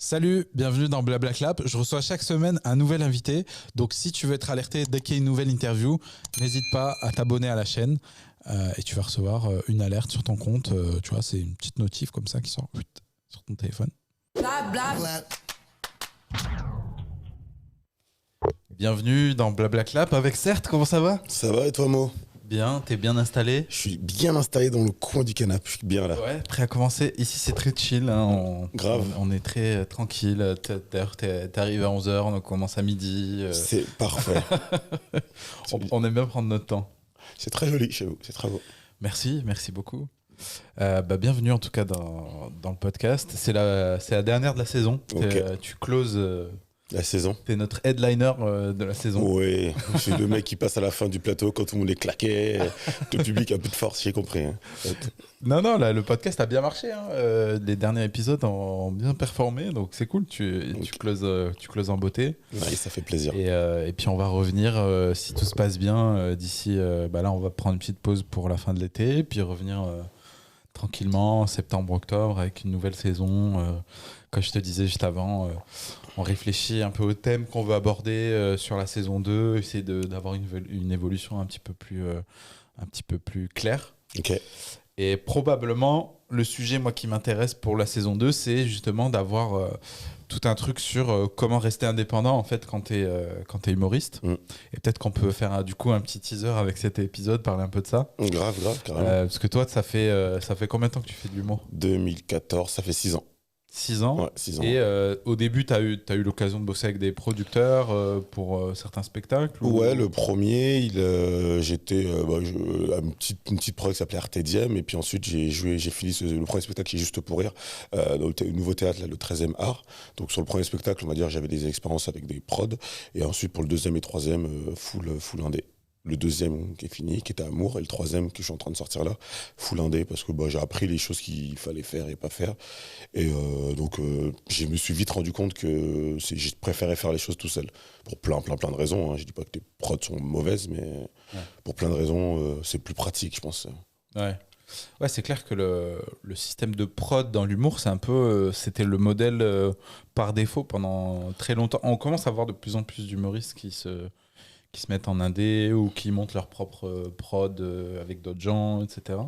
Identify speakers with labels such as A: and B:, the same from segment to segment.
A: Salut, bienvenue dans Blabla Clap. Je reçois chaque semaine un nouvel invité. Donc si tu veux être alerté dès qu'il y a une nouvelle interview, n'hésite pas à t'abonner à la chaîne et tu vas recevoir une alerte sur ton compte. Tu vois, c'est une petite notif comme ça qui sort sur ton téléphone.
B: Blabla.
A: Bienvenue dans Blabla Clap avec Certes, comment ça va?
B: Ça va et toi, Mo?
A: Bien, t'es bien installé?
B: Je suis bien installé dans le coin du canapé, je suis bien là.
A: Ouais, prêt à commencer. Ici c'est très chill, hein.
B: Grave.
A: On est très tranquille. D'ailleurs t'es arrivé à 11h, on commence à midi.
B: C'est parfait.
A: On aime bien prendre notre temps.
B: C'est très joli chez vous, c'est très beau.
A: Merci beaucoup. Bienvenue en tout cas dans le podcast. C'est la dernière de la saison.
B: Okay.
A: Tu closes
B: la saison.
A: T'es notre headliner de la saison.
B: Oui, je suis le mec qui passe à la fin du plateau quand tout le monde est claqué, le public a un peu de force, j'ai compris. Hein.
A: Non, là, le podcast a bien marché. Hein. Les derniers épisodes ont bien performé, donc c'est cool. Tu closes en beauté.
B: Ouais, ça fait plaisir.
A: Et puis on va revenir, si tout se passe bien, d'ici... là, on va prendre une petite pause pour la fin de l'été, puis revenir... tranquillement, septembre-octobre, avec une nouvelle saison. Comme je te disais juste avant, on réfléchit un peu au thème qu'on veut aborder sur la saison 2, essayer d'avoir une évolution un petit peu plus claire.
B: Ok.
A: Et probablement, le sujet moi qui m'intéresse pour la saison 2, c'est justement d'avoir tout un truc sur comment rester indépendant en fait quand t'es humoriste. Et peut-être qu'on peut faire du coup un petit teaser avec cet épisode, parler un peu de ça.
B: Grave, carrément.
A: Parce que toi, ça fait combien de temps que tu fais de l'humour?
B: 2014, ça fait 6 ans.
A: 6 ans.
B: Ouais, 6 ans.
A: Et au début, t'as eu l'occasion de bosser avec des producteurs pour certains spectacles
B: Ouais, le premier, j'étais une petite prod qui s'appelait Artédiem, et puis ensuite j'ai fini le premier spectacle qui est Juste pour rire, dans le nouveau théâtre, là, le 13e art. Donc sur le premier spectacle, on va dire, j'avais des expériences avec des prods, et ensuite pour le deuxième et troisième, full indé. Le deuxième qui est fini, qui était Amour, et le troisième que je suis en train de sortir là, full indé, parce que j'ai appris les choses qu'il fallait faire et pas faire. Et donc je me suis vite rendu compte que j'ai préféré faire les choses tout seul. Pour plein de raisons. Hein. Je dis pas que les prods sont mauvaises, mais pour plein de raisons, c'est plus pratique, je pense.
A: Ouais. Ouais, c'est clair que le système de prod dans l'humour, c'est un peu, c'était le modèle par défaut pendant très longtemps. On commence à voir de plus en plus d'humoristes qui se mettent en indé ou qui montent leur propre prod avec d'autres gens, etc.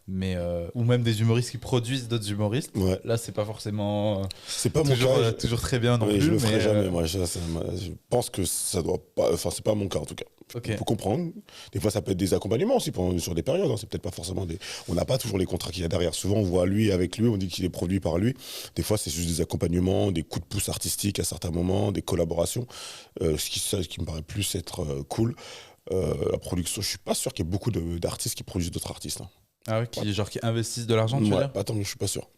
A: Mais, ou même des humoristes qui produisent d'autres humoristes. Ouais. Là, c'est pas forcément
B: c'est pas
A: toujours très bien non plus.
B: Je le ferai jamais, moi. Je pense que ça doit pas... Enfin, c'est pas mon cas, en tout cas. Okay. Il faut comprendre. Des fois, ça peut être des accompagnements aussi sur des périodes. Hein. C'est peut-être pas forcément des... On n'a pas toujours les contrats qu'il y a derrière. Souvent, on voit lui avec lui, on dit qu'il est produit par lui. Des fois, c'est juste des accompagnements, des coups de pouce artistiques à certains moments, des collaborations. Ce qui me paraît plus être cool. La production, je suis pas sûr qu'il y ait beaucoup d'artistes qui produisent d'autres artistes. Hein.
A: Ah ouais, qui investissent de l'argent, tu veux dire?
B: Attends, je suis pas sûr.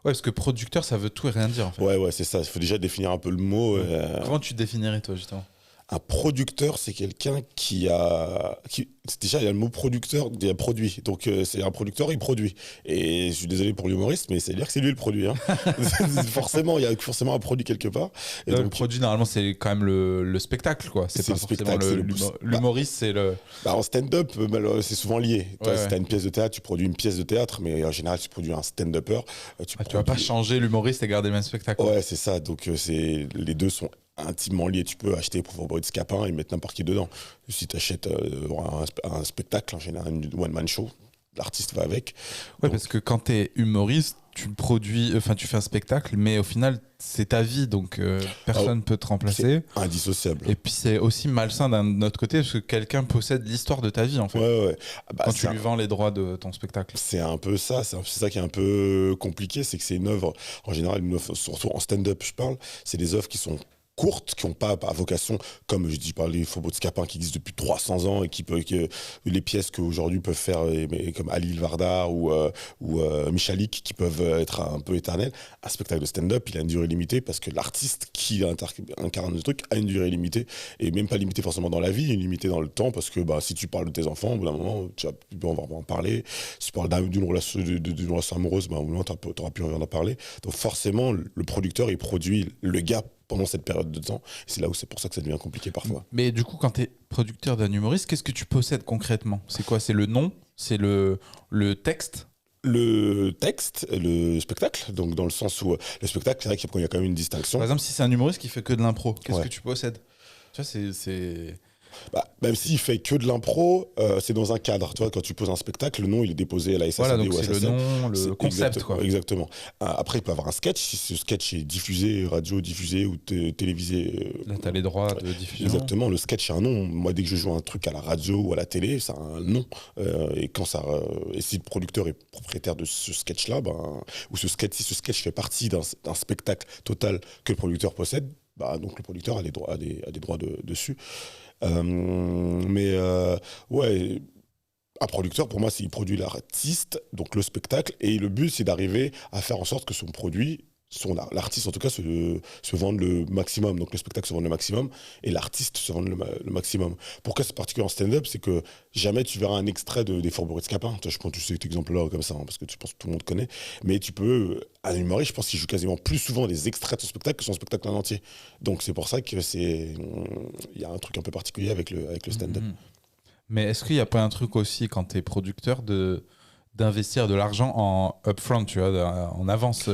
A: Ouais, parce que producteur, ça veut tout et rien dire, en fait.
B: Ouais, c'est ça. Il faut déjà définir un peu le mot.
A: Comment tu définirais, toi, justement?
B: Un producteur, c'est quelqu'un déjà, il y a le mot producteur, il y a produit. Donc, c'est un producteur, il produit. Et je suis désolé pour l'humoriste, mais c'est-à-dire que c'est lui le produit. Hein. Forcément, il y a forcément un produit quelque part. Et donc,
A: le produit, normalement, c'est quand même le spectacle, quoi. C'est pas forcément l'humoriste, c'est le...
B: en stand-up, c'est souvent lié. Toi, si t'as une pièce de théâtre, tu produis une pièce de théâtre, mais en général, tu produis un stand-upper. Tu
A: vas pas changer l'humoriste et garder le même spectacle.
B: Ouais, c'est ça. Donc, les deux sont intimement lié. Tu peux acheter pour Fabrice Capin et mettre n'importe qui dedans. Si tu achètes un spectacle, en général, une one-man show, l'artiste va avec.
A: Ouais, donc... parce que quand tu es humoriste, tu fais un spectacle, mais au final, c'est ta vie, donc personne ne peut te remplacer.
B: C'est indissociable.
A: Et puis c'est aussi malsain d'un autre côté, parce que quelqu'un possède l'histoire de ta vie, en fait.
B: Ouais.
A: Quand tu lui vends les droits de ton spectacle.
B: C'est un peu ça, c'est ça qui est un peu compliqué, c'est que c'est une œuvre, en général, surtout en stand-up, je parle, c'est des œuvres qui sont courtes, qui n'ont pas à vocation, comme je dis, par les Fabrice Capin qui existent depuis 300 ans et les pièces qu'aujourd'hui peuvent faire, comme Ali Vardar ou Michalik, qui peuvent être un peu éternelles. Un spectacle de stand-up, il a une durée limitée parce que l'artiste qui incarne le truc a une durée limitée, et même pas limitée forcément dans la vie, limitée dans le temps, parce que si tu parles de tes enfants, au bout d'un moment, on va en parler. Si tu parles d'une relation amoureuse, au bout d'un moment, tu n'auras plus envie d'en parler. Donc forcément, le producteur, il produit le gars pendant cette période de temps. C'est là où c'est pour ça que ça devient compliqué parfois.
A: Mais du coup, quand tu es producteur d'un humoriste, qu'est-ce que tu possèdes concrètement? C'est quoi? C'est le nom? C'est le texte?
B: le texte, le spectacle, donc dans le sens où le spectacle, c'est vrai qu'il y a quand même une distinction.
A: Par exemple, si c'est un humoriste qui fait que de l'impro, qu'est-ce
B: Ouais.
A: que tu possèdes? Tu vois, c'est...
B: Bah, même s'il fait que de l'impro, c'est dans un cadre. Tu vois, quand tu poses un spectacle, le nom il est déposé à la SACD
A: Voilà, donc
B: ou à
A: c'est le
B: SACEM.
A: nom, le concept, quoi.
B: Exactement. Après, il peut avoir un sketch. Si ce sketch est diffusé, radio diffusé ou télévisé.
A: Là, t'as les droits de diffusion.
B: Exactement, le sketch a un nom. Moi, dès que je joue un truc à la radio ou à la télé, ça a un nom. Et si le producteur est propriétaire de ce sketch-là, ou si ce sketch fait partie d'un spectacle total que le producteur possède, donc le producteur a des droits dessus. Ouais, un producteur, pour moi, c'est il produit l'artiste, donc le spectacle, et le but, c'est d'arriver à faire en sorte que son produit, l'artiste en tout cas, se vende le maximum. Donc le spectacle se vende le maximum, et l'artiste se vende le maximum. Pourquoi c'est particulier en stand-up? C'est que jamais tu verras un extrait des Faubourgs Scapin. Je pense que tu sais cet exemple-là comme ça, parce que tu penses que tout le monde connaît. Mais tu peux, un humoriste, je pense qu'il joue quasiment plus souvent des extraits de son spectacle que son spectacle en entier. Donc c'est pour ça que il y a un truc un peu particulier avec le stand-up.
A: Mais est-ce qu'il n'y a pas un truc aussi quand tu es producteur d'investir de l'argent en upfront, tu vois, en avance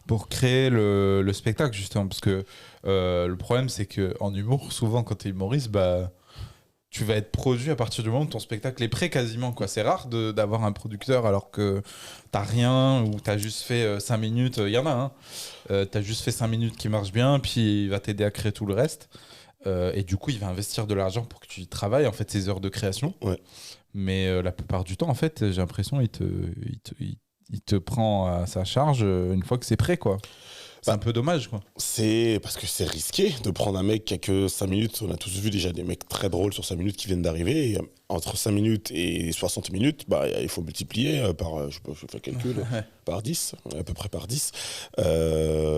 A: pour créer le spectacle, justement? Parce que le problème, c'est qu'en humour, souvent, quand tu es humoriste, tu vas être produit à partir du moment où ton spectacle est prêt quasiment, quoi. C'est rare d'avoir un producteur alors que t'as rien ou t'as juste fait 5 minutes. Il y en a, hein. T'as juste fait 5 minutes qui marchent bien, puis il va t'aider à créer tout le reste. Et du coup, il va investir de l'argent pour que tu y travailles, en fait, ces heures de création.
B: Ouais.
A: Mais la plupart du temps, en fait, j'ai l'impression il te prend à sa charge une fois que c'est prêt, quoi. C'est un peu dommage, quoi.
B: C'est parce que c'est risqué de prendre un mec qui a que 5 minutes. On a tous vu déjà des mecs très drôles sur 5 minutes qui viennent d'arriver. Et entre 5 minutes et 60 minutes, il faut multiplier par, je sais pas, je fais le calcul, par 10, à peu près par 10.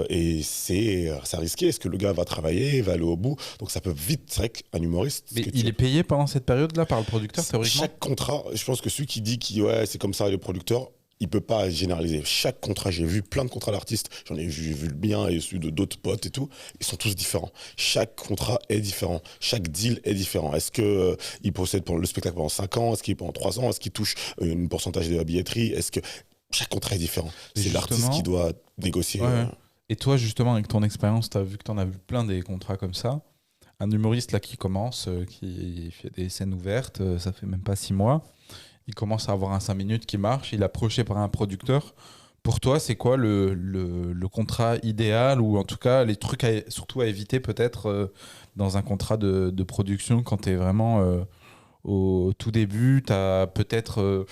B: Et c'est risqué. Est-ce que le gars va travailler, va aller au bout? Donc ça peut vite, c'est vrai qu'un humoriste...
A: Mais il est payé pendant cette période-là par le producteur, théoriquement?
B: Chaque contrat, je pense que celui qui dit que c'est comme ça les producteurs, il peut pas généraliser. Chaque contrat, j'ai vu plein de contrats d'artistes, j'ai vu le mien et celui de d'autres potes et tout, ils sont tous différents. Chaque contrat est différent, chaque deal est différent. Est-ce que il possède pour le spectacle pendant 5 ans, est-ce qu'il est pendant 3 ans, est-ce qu'il touche un pourcentage de la billetterie, est-ce que chaque contrat est différent. C'est l'artiste qui doit négocier.
A: Ouais. Et toi, justement, avec ton expérience, tu as vu que tu en as vu plein des contrats comme ça. Un humoriste là qui commence, qui fait des scènes ouvertes, ça fait même pas 6 mois. Il commence à avoir un 5 minutes qui marche, il est approché par un producteur. Pour toi, c'est quoi le contrat idéal, ou en tout cas les trucs surtout à éviter peut-être dans un contrat de production quand tu es vraiment au tout début? Tu as peut-être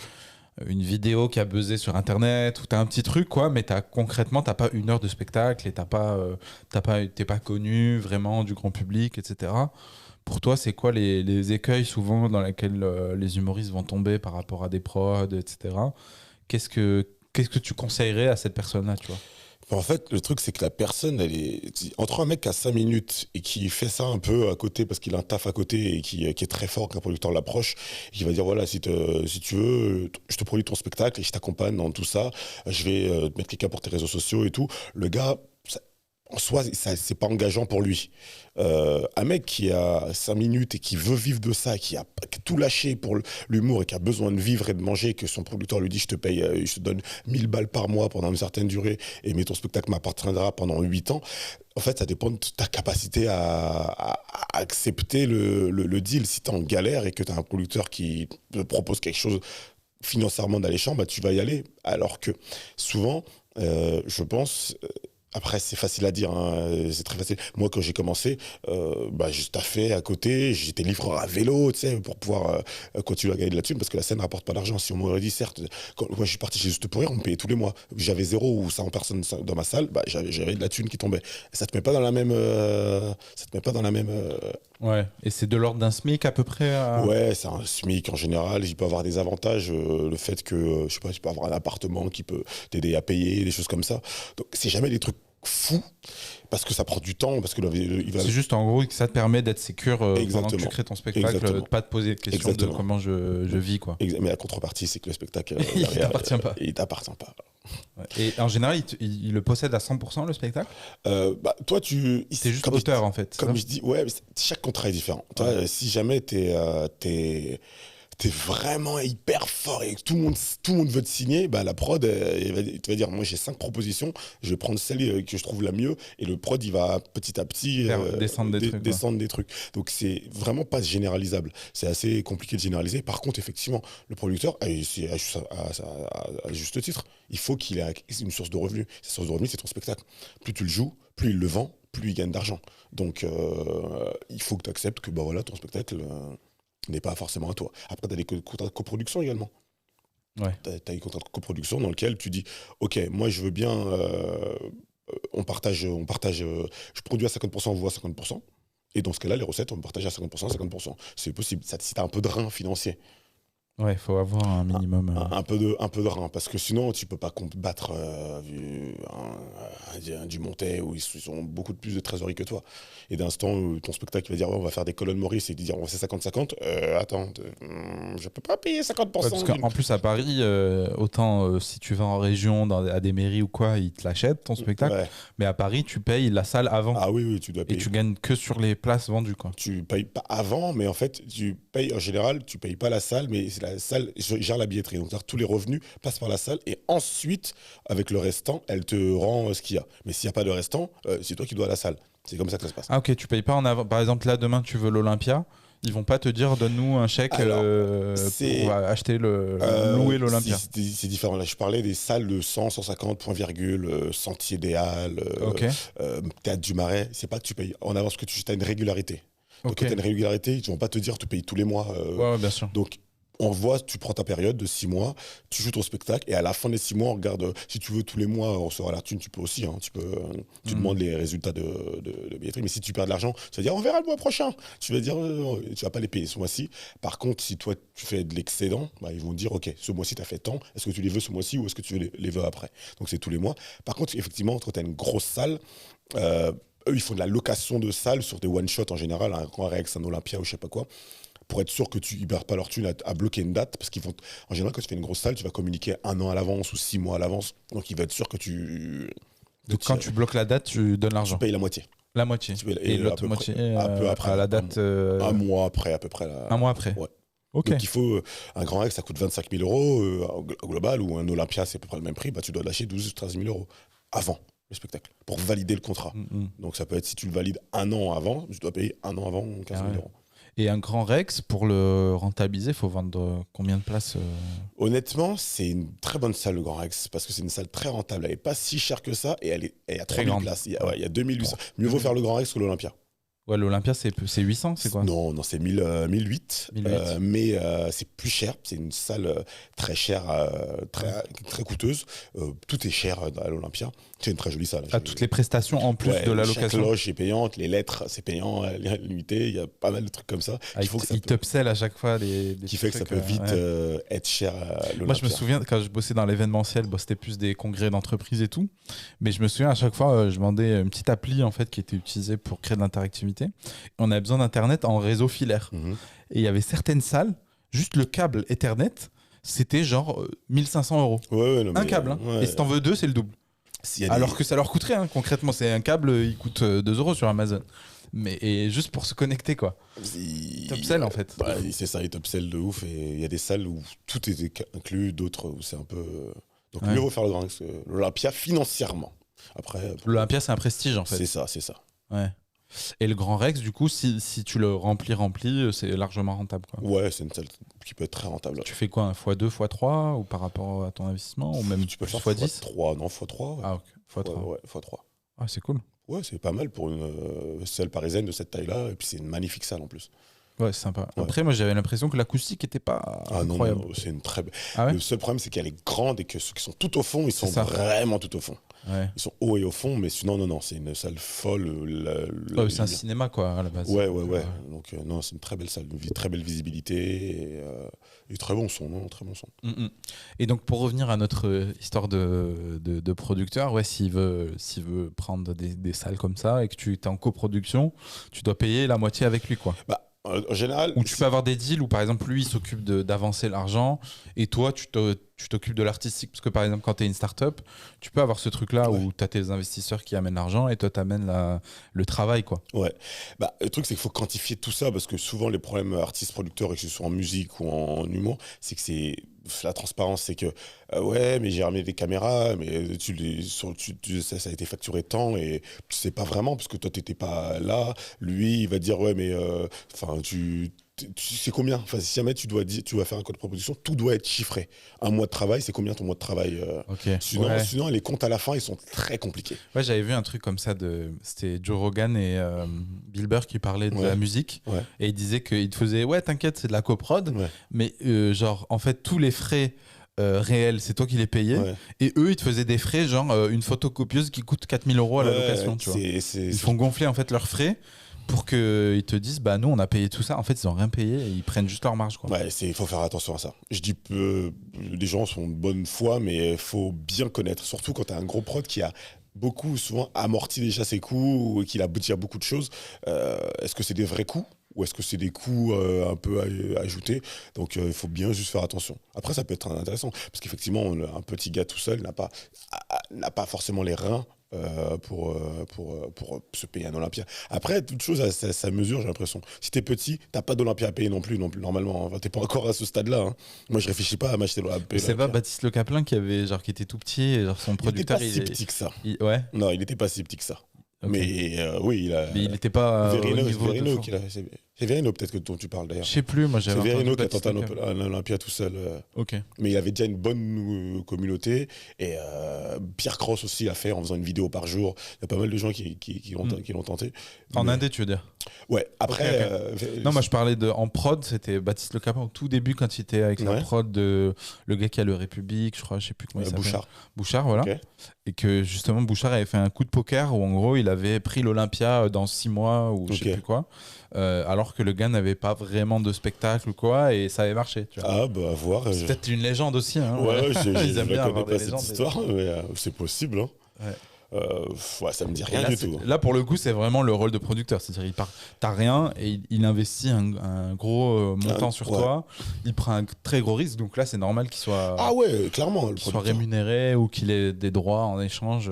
A: une vidéo qui a buzzé sur Internet, ou tu as un petit truc, quoi, mais concrètement, tu n'as pas 1 heure de spectacle et t'es pas connu vraiment du grand public, etc. Pour toi, c'est quoi les écueils souvent dans lesquels les humoristes vont tomber par rapport à des prods, etc. Qu'est-ce que tu conseillerais à cette personne-là, tu vois?
B: En fait, le truc, c'est que la personne, entre un mec qui a 5 minutes et qui fait ça un peu à côté parce qu'il a un taf à côté et qui est très fort, qu'un producteur l'approche, et qui va dire voilà, si tu veux, je te produis ton spectacle et je t'accompagne dans tout ça, je vais te mettre quelqu'un pour tes réseaux sociaux et tout. Le gars, en soi, c'est pas engageant pour lui. Un mec qui a 5 minutes et qui veut vivre de ça, qui a tout lâché pour l'humour et qui a besoin de vivre et de manger, que son producteur lui dit je te paye, je te donne 1000 balles par mois pendant une certaine durée, mais ton spectacle m'appartiendra pendant 8 ans. En fait, ça dépend de ta capacité à accepter le deal. Si tu es en galère et que tu as un producteur qui te propose quelque chose financièrement d'alléchant, tu vas y aller. Alors que souvent, je pense... Après, c'est facile à dire, hein, c'est très facile. Moi, quand j'ai commencé, je taffais à côté, j'étais livreur à vélo, tu sais, pour pouvoir continuer à gagner de la thune, parce que la scène ne rapporte pas d'argent. Si on m'aurait dit, certes, quand moi je suis parti chez Juste pour Rire, on me payait tous les mois. J'avais 0 ou 100 personnes dans ma salle, j'avais de la thune qui tombait. Et ça te met pas dans la même...
A: Ouais, et c'est de l'ordre d'un SMIC à peu près
B: Ouais, c'est un SMIC en général. Il peut avoir des avantages, le fait que, je sais pas, tu peux avoir un appartement qui peut t'aider à payer, des choses comme ça. Donc, c'est jamais des trucs fous, parce que ça prend du temps, parce que
A: c'est juste en gros que ça te permet d'être sécure pendant que tu crées ton spectacle, de pas te poser de questions de comment je vis, quoi.
B: Mais la contrepartie, c'est que le spectacle
A: il t'appartient pas.
B: Il t'appartient pas.
A: Ouais. Et en général, il le possède à 100% le spectacle?
B: Toi,
A: c'est juste auteur, en fait.
B: Comme je dis, ouais, chaque contrat est différent. Toi, si jamais t'es t'es vraiment hyper fort et que tout le monde veut te signer, bah, la prod, tu vas dire, moi j'ai 5 propositions, je vais prendre celle que je trouve la mieux, et le prod, il va petit à petit descendre des trucs. Donc c'est vraiment pas généralisable. C'est assez compliqué de généraliser. Par contre, effectivement, le producteur, et c'est à juste titre, il faut qu'il ait une source de revenus. Cette source de revenus, c'est ton spectacle. Plus tu le joues, plus il le vend, plus il gagne d'argent. Donc il faut que tu acceptes que bah, voilà, ton spectacle n'est pas forcément à toi. Après, tu as des contrats de coproduction également.
A: Ouais.
B: Tu as des contrats de coproduction dans lesquels tu dis, ok, moi je veux bien, on partage, je produis à 50%, vous à 50%. Et dans ce cas-là, les recettes, on partage à 50%, 50%. C'est possible, ça, si tu as un peu de rein financier.
A: Ouais, il faut avoir un minimum.
B: Un peu de rein, parce que sinon, tu peux pas combattre du Montet où ils ont beaucoup plus de trésorerie que toi. Et d'instant où ton spectacle va dire, on va faire des colonnes Maurice et dire, on va faire 50-50, attends, je peux pas payer 50%.
A: Ouais, parce qu'en plus, à Paris, autant si tu vas en région, à des mairies ou quoi, ils te l'achètent, ton spectacle. Ouais. Mais à Paris, tu payes la salle avant.
B: Ah oui, tu dois payer.
A: Et tu gagnes que sur les places vendues, quoi.
B: Tu payes pas avant, mais en fait, tu payes en général, tu payes pas la salle, mais c'est la salle gère la billetterie. Donc, tous les revenus passent par la salle et ensuite, avec le restant, elle te rend ce qu'il y a. Mais s'il n'y a pas de restant, c'est toi qui dois à la salle. C'est comme ça que ça se passe.
A: Ah, ok, tu payes pas en avant. Par exemple, là, demain, tu veux l'Olympia. Ils vont pas te dire, donne-nous un chèque pour acheter louer l'Olympia.
B: C'est différent. Là, je parlais des salles de 100, 150, point virgule, Sentier des Halles, Théâtre du Marais. C'est pas que tu payes en avance, que tu as une régularité. Donc, quand tu as une régularité, ils vont pas te dire, tu payes tous les mois.
A: Ouais, bien sûr.
B: Donc, on voit, tu prends ta période de 6 mois, tu joues ton spectacle, et à la fin des 6 mois, on regarde, si tu veux tous les mois recevoir la thune, tu peux aussi, hein, tu demandes les résultats de billetterie, mais si tu perds de l'argent, tu vas dire, on verra le mois prochain, tu vas dire, tu vas pas les payer ce mois-ci. Par contre, si toi, tu fais de l'excédent, bah, ils vont dire, ok, ce mois-ci, tu as fait tant, est-ce que tu les veux ce mois-ci ou est-ce que tu les veux après? Donc c'est tous les mois. Par contre, effectivement, quand tu as une grosse salle, eux, ils font de la location de salles sur des one-shots en général, un Grand Rex, un Olympia ou je sais pas quoi, pour être sûr que tu ne perds pas leur thune à bloquer une date, parce qu'ils vont, en général, quand tu fais une grosse salle, tu vas communiquer 1 an à l'avance ou 6 mois à l'avance, donc il va être sûr que tu...
A: Donc quand tu bloques la date, tu donnes l'argent.
B: Tu payes la moitié.
A: La moitié.
B: Et
A: l'autre moitié
B: un peu après,
A: à la date...
B: Un mois après, à peu près.
A: Un mois après.
B: Ouais.
A: Ok.
B: Donc il faut, un Grand Rex, ça coûte 25 000 euros au global, ou un Olympia, c'est à peu près le même prix, bah, tu dois lâcher 12 13 000 euros avant le spectacle, pour valider le contrat. Donc ça peut être, si tu le valides 1 an avant, tu dois payer 1 an avant 15 000 euros.
A: Et un Grand Rex, pour le rentabiliser, il faut vendre combien de places
B: Honnêtement, c'est une très bonne salle, le Grand Rex, parce que c'est une salle très rentable. Elle n'est pas si chère que ça, et elle a 3000 places. Il y a 2800. Mieux vaut faire le Grand Rex que l'Olympia.
A: Ouais, l'Olympia, c'est 800, c'est quoi?
B: Non, c'est 1008. Mais c'est plus cher. C'est une salle très chère, très coûteuse. Tout est cher à l'Olympia. C'est une très jolie salle.
A: Toutes les prestations en plus de la location.
B: Chaque loge est payante, les lettres, c'est payant, limité. Il y a pas mal de trucs comme ça.
A: Ils t'upsell à chaque fois.
B: Qui fait que ça peut vite être cher à l'Olympia.
A: Moi, je me souviens, quand je bossais dans l'événementiel, c'était plus des congrès d'entreprise et tout. Mais je me souviens, à chaque fois, je vendais une petite appli en fait, qui était utilisée pour créer de l'interactivité. On avait besoin d'Internet en réseau filaire. Et il y avait certaines salles, juste le câble Ethernet, c'était genre 1500 euros. Un câble. Et si t'en veux 2, c'est le double. Alors que ça leur coûterait, hein, concrètement. C'est un câble, il coûte 2 euros sur Amazon. Et juste pour se connecter, quoi. T'upsell, en fait.
B: Bah, c'est ça, ils t'upsell de ouf. Et il y a des salles où tout est inclus, d'autres où c'est un peu... Donc mieux vaut faire le Grand Rex que l'Olympia financièrement. Après,
A: l'Olympia, c'est un prestige, en fait.
B: C'est ça.
A: Ouais. Et le Grand Rex, du coup, si tu le remplis, c'est largement rentable, quoi.
B: Ouais, c'est une salle qui peut être très rentable.
A: Tu fais quoi, un x2, x3 ou par rapport à ton investissement, ou même
B: tu peux faire
A: x10?
B: x3, non, x3. Ouais.
A: Ah, ok, x3.
B: Ouais, x3.
A: Ah, c'est cool.
B: Ouais, c'est pas mal pour une salle parisienne de cette taille-là, et puis c'est une magnifique salle en plus.
A: Ouais, c'est sympa. Ouais. Après, moi, j'avais l'impression que l'acoustique était pas incroyable.
B: Non, c'est une très belle.
A: Ouais,
B: le seul problème, c'est qu'elle est grande et que ceux qui sont tout au fond, ils sont vraiment tout au fond.
A: Ouais.
B: Ils sont hauts et au fond, mais sinon, non, c'est une salle folle.
A: C'est un cinéma, quoi, à la base.
B: Ouais. Donc, non, c'est une très belle salle, une très belle visibilité et très bon son, très bon son.
A: Et donc, pour revenir à notre histoire de producteur, ouais, s'il veut prendre des salles comme ça et que tu es en coproduction, tu dois payer la moitié avec lui, quoi.
B: Bah, en général,
A: ou tu peux avoir des deals où par exemple lui il s'occupe d'avancer l'argent et toi tu tu t'occupes de l'artistique. Parce que par exemple, quand tu es une start-up, tu peux avoir ce truc-là où tu as tes investisseurs qui amènent l'argent et toi, tu amènes le travail, quoi.
B: Ouais. Bah, le truc, c'est qu'il faut quantifier tout ça parce que souvent, les problèmes artistes-producteurs, et que ce soit en musique ou en humour, c'est que c'est la transparence. C'est que, ouais, mais j'ai ramené des caméras, mais ça a été facturé tant et tu sais pas vraiment parce que toi, t'étais pas là. Lui, il va dire, ouais, mais enfin, tu sais combien? Enfin, si jamais tu dois faire un code de proposition, tout doit être chiffré. Un mois de travail, c'est combien ton mois de travail
A: Ok.
B: sinon, les comptes à la fin, ils sont très compliqués.
A: Ouais, j'avais vu un truc comme ça c'était Joe Rogan et Bill Burr qui parlaient de la musique et ils disaient qu'ils te faisaient ouais, t'inquiète, c'est de la coprod, mais genre en fait tous les frais réels, c'est toi qui les payais et eux ils te faisaient des frais genre une photocopieuse qui coûte 4 000 € à la location, tu vois. Ils font gonfler en fait leurs frais pour qu'ils te disent bah nous on a payé tout ça, en fait ils ont rien payé et ils prennent juste leur marge, quoi.
B: Ouais, il faut faire attention à ça. Je dis les gens sont de bonne foi, mais il faut bien connaître, surtout quand tu as un gros prod qui a souvent amorti déjà ses coûts ou qu'il aboutit à beaucoup de choses. Est-ce que c'est des vrais coûts ou est-ce que c'est des coûts un peu ajoutés? Donc il faut bien juste faire attention. Après, ça peut être intéressant parce qu'effectivement, un petit gars tout seul n'a pas forcément les reins pour se payer un Olympia. Après, toute chose à sa mesure, j'ai l'impression. Si t'es petit, t'as pas d'Olympia à payer non plus normalement. Enfin, t'es pas encore à ce stade-là. Hein. Moi, je réfléchis pas à m'acheter l'Olympia.
A: C'est pas Baptiste Le Caplin qui était tout petit et genre son producteur.
B: Il était pas si petit que ça.
A: Ouais.
B: Non, il était pas si petit que ça. Okay. Mais oui,
A: mais il n'était pas
B: c'est Verino peut-être dont tu parles d'ailleurs.
A: Je sais plus, moi j'avais.
B: C'est Verino qui a tenté un Olympia tout seul.
A: Ok.
B: Mais il avait déjà une bonne communauté et Pierre Cross aussi l'a fait en faisant une vidéo par jour. Il y a pas mal de gens qui l'ont tenté.
A: En Indé, tu veux dire?
B: Ouais. Après.
A: Okay. Non, moi je parlais en prod, c'était Baptiste Le Caplin au tout début quand il était avec la prod de le gars qui a le République, je crois, je sais plus comment il s'appelle. Bouchard, voilà. Okay. Et que justement Bouchard avait fait un coup de poker où en gros il avait pris l'Olympia dans 6 mois ou je sais plus quoi, alors que le gars n'avait pas vraiment de spectacle ou quoi et ça avait marché, tu vois.
B: Ah bah à voir.
A: C'est peut-être une légende aussi, hein.
B: Ouais,
A: ils aiment bien
B: connais
A: avoir
B: pas
A: des légendes,
B: cette histoire, mais c'est possible, hein.
A: Ouais.
B: Ça me dit rien du tout.
A: Là pour le coup c'est vraiment le rôle de producteur, c'est-à-dire t'as rien et il investit un gros montant sur toi, il prend un très gros risque, donc là c'est normal qu'il soit
B: clairement
A: qu'il soit rémunéré ou qu'il ait des droits en échange.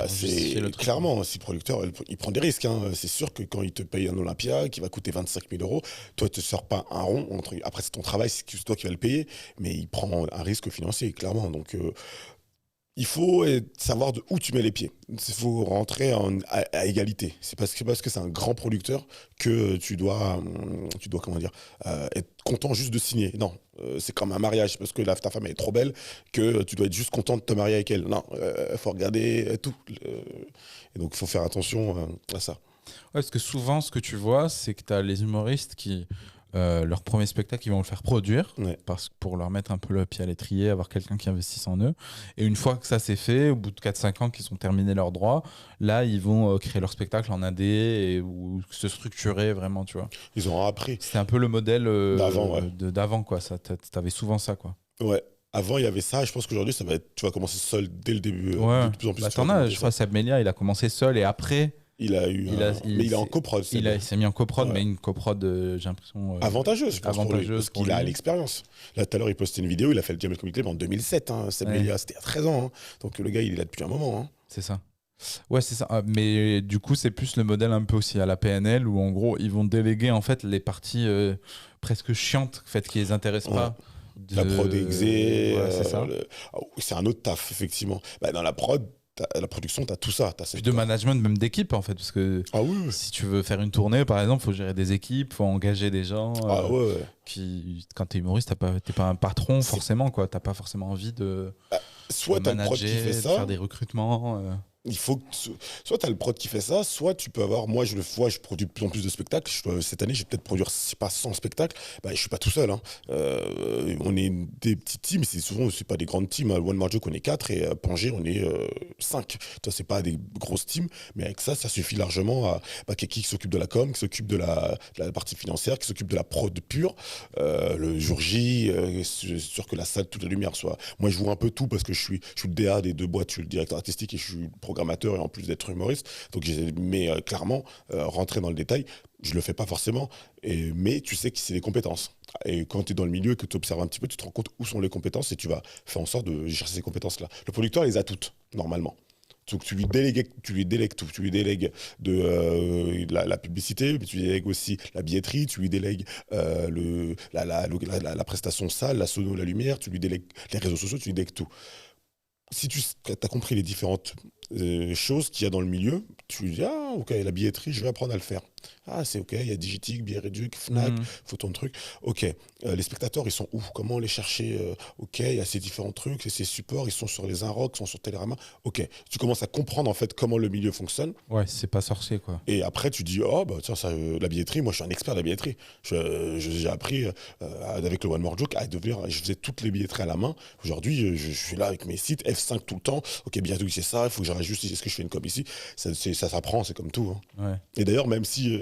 B: C'est clairement, si le producteur il prend des risques, hein. C'est sûr que quand il te paye un Olympia qui va coûter 25 000 €, toi tu te sors pas un rond, après c'est ton travail, c'est toi qui vas le payer, mais il prend un risque financier clairement, donc il faut savoir de où tu mets les pieds. Il faut rentrer à égalité. C'est parce que c'est un grand producteur que tu dois comment dire, être content juste de signer. Non, c'est comme un mariage parce que ta femme est trop belle que tu dois être juste content de te marier avec elle. Non, faut regarder tout. Et donc il faut faire attention à ça.
A: Ouais, parce que souvent ce que tu vois, c'est que tu as les humoristes qui leur premier spectacle, ils vont le faire produire pour leur mettre un peu le pied à l'étrier, avoir quelqu'un qui investisse en eux. Et une fois que ça c'est fait, au bout de 4-5 ans qu'ils ont terminé leurs droits, là ils vont créer leur spectacle en indé ou se structurer vraiment, tu vois.
B: Ils ont appris.
A: C'était un peu le modèle d'avant, quoi. T'avais souvent ça, quoi.
B: Ouais. Avant, il y avait ça. Je pense qu'aujourd'hui, tu vas commencer seul dès le début.
A: Ouais.
B: De plus en plus.
A: Je crois que Seb Melia, il a commencé seul et après.
B: Il est en coprod.
A: Il s'est mis en coprod, mais une coprod, j'ai l'impression.
B: Avantageuse, je pense, parce qu'il a l'expérience. Là, tout à l'heure, il postait une vidéo, il a fait le Jamel Comedy Club en 2007. Seb Melia, c'était il y a 13 ans. Hein. Donc le gars, il est là depuis un moment. Hein.
A: C'est ça. Ouais, c'est ça. Mais du coup, c'est plus le modèle un peu aussi à la PNL où en gros, ils vont déléguer en fait les parties presque chiantes, en fait, qui les intéressent pas.
B: La prod exé,
A: c'est ça.
B: C'est un autre taf, effectivement. Dans la prod, la production, tu as tout ça.
A: Puis de management, même d'équipe, en fait. Parce que si tu veux faire une tournée, par exemple, il faut gérer des équipes, il faut engager des gens. Quand tu es humoriste, t'es pas un patron, forcément. Tu n'as pas forcément envie de manager, de faire des recrutements.
B: Il faut que soit tu as le prod qui fait ça, soit tu peux avoir. Moi, je produis de plus en plus de spectacles. Cette année, je vais peut-être produire, je sais pas, 100 spectacles. Je suis pas tout seul. Hein. On est des petites teams, c'est pas des grandes teams. À One Man Joke, on est 4 et à Pangé, on est 5. Toi, c'est pas des grosses teams, mais avec ça suffit largement à qui s'occupe de la com, qui s'occupe de la partie financière, qui s'occupe de la prod pure. Le jour J, sûr que la salle, toute la lumière soit. Moi, je vois un peu tout parce que je suis le DA des 2 boîtes, je suis le directeur artistique et je suis le programmateur. programmateur et en plus d'être humoriste. Donc, mais clairement, rentrer dans le détail, je le fais pas forcément, mais tu sais que c'est des compétences. Et quand tu es dans le milieu et que tu observes un petit peu, tu te rends compte où sont les compétences et tu vas faire en sorte de chercher ces compétences-là. Le producteur les a toutes, normalement. Donc tu lui délègues tout. Tu lui délègues la publicité, mais tu lui délègues aussi la billetterie, tu lui délègues la prestation salle, la sono, la lumière, tu lui délègues les réseaux sociaux, tu lui délègues tout. Si tu as compris les différentes choses qu'il y a dans le milieu, tu lui dis, ah ok, la billetterie, je vais apprendre à le faire. Ah c'est ok, il y a Digitic, Billet Réduc, Fnac, faut ton truc. Ok, les spectateurs, ils sont où? Comment les chercher? Ok, il y a ces différents trucs, ces supports, ils sont sur les Inrock, ils sont sur Télérama. Ok, tu commences à comprendre en fait comment le milieu fonctionne.
A: Ouais, c'est pas sorcier quoi.
B: Et après, tu dis, oh, bah tiens, ça, la billetterie, moi je suis un expert de la billetterie. J'ai appris avec le One More Joke à devenir, je faisais toutes les billetteries à la main. Aujourd'hui, je suis là avec mes sites, F5 tout le temps. Ok, bientôt c'est ça, il faut que j'arrête juste, est-ce que je fais une com ici? Ça s'apprend, c'est comme tout. Hein.
A: Ouais.
B: Et d'ailleurs, même si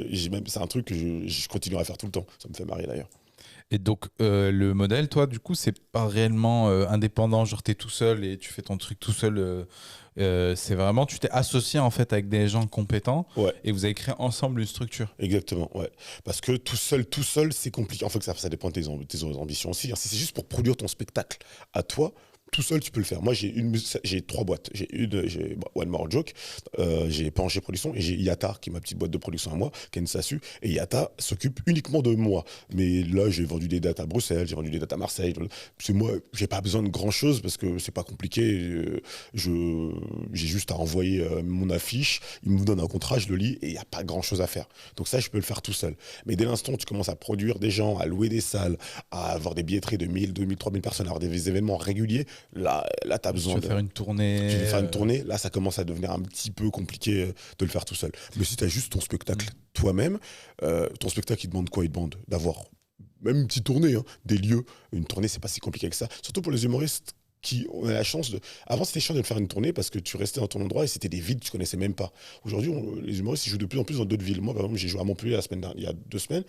B: c'est un truc que je continuerai à faire tout le temps, ça me fait marrer d'ailleurs.
A: Et donc, le modèle, toi, du coup, c'est pas réellement indépendant, genre t'es tout seul et tu fais ton truc tout seul. C'est vraiment, tu t'es associé en fait avec des gens compétents et vous avez créé ensemble une structure.
B: Exactement, ouais. Parce que tout seul, c'est compliqué. En fait, ça dépend de tes ambitions aussi. Hein. Si c'est juste pour produire ton spectacle à toi, tout seul, tu peux le faire. Moi, j'ai 3 boîtes. J'ai One More Joke, j'ai Pancher Production et j'ai Yata, qui est ma petite boîte de production à moi, qui est une SASU. Et Yata s'occupe uniquement de moi. Mais là, j'ai vendu des dates à Bruxelles, j'ai vendu des dates à Marseille. C'est moi, j'ai pas besoin de grand-chose parce que c'est pas compliqué. J'ai juste à envoyer mon affiche, il me donne un contrat, je le lis et il n'y a pas grand-chose à faire. Donc ça, je peux le faire tout seul. Mais dès l'instant où tu commences à produire des gens, à louer des salles, à avoir des billetteries de 1000, 2000, 3000 personnes, à avoir des événements réguliers, là tu as besoin
A: de faire une tournée.
B: Tu veux faire une tournée, là ça commence à devenir un petit peu compliqué de le faire tout seul. Mais si tu as juste ton spectacle toi-même, ton spectacle il demande quoi? Il demande d'avoir même une petite tournée, hein, des lieux. Une tournée, c'est pas si compliqué que ça. Surtout pour les humoristes qui ont la chance de... Avant, c'était chiant de faire une tournée parce que tu restais dans ton endroit et c'était des villes que tu connaissais même pas. Aujourd'hui, les humoristes, ils jouent de plus en plus dans d'autres villes. Moi, par exemple, j'ai joué à Montpellier il y a 2 semaines.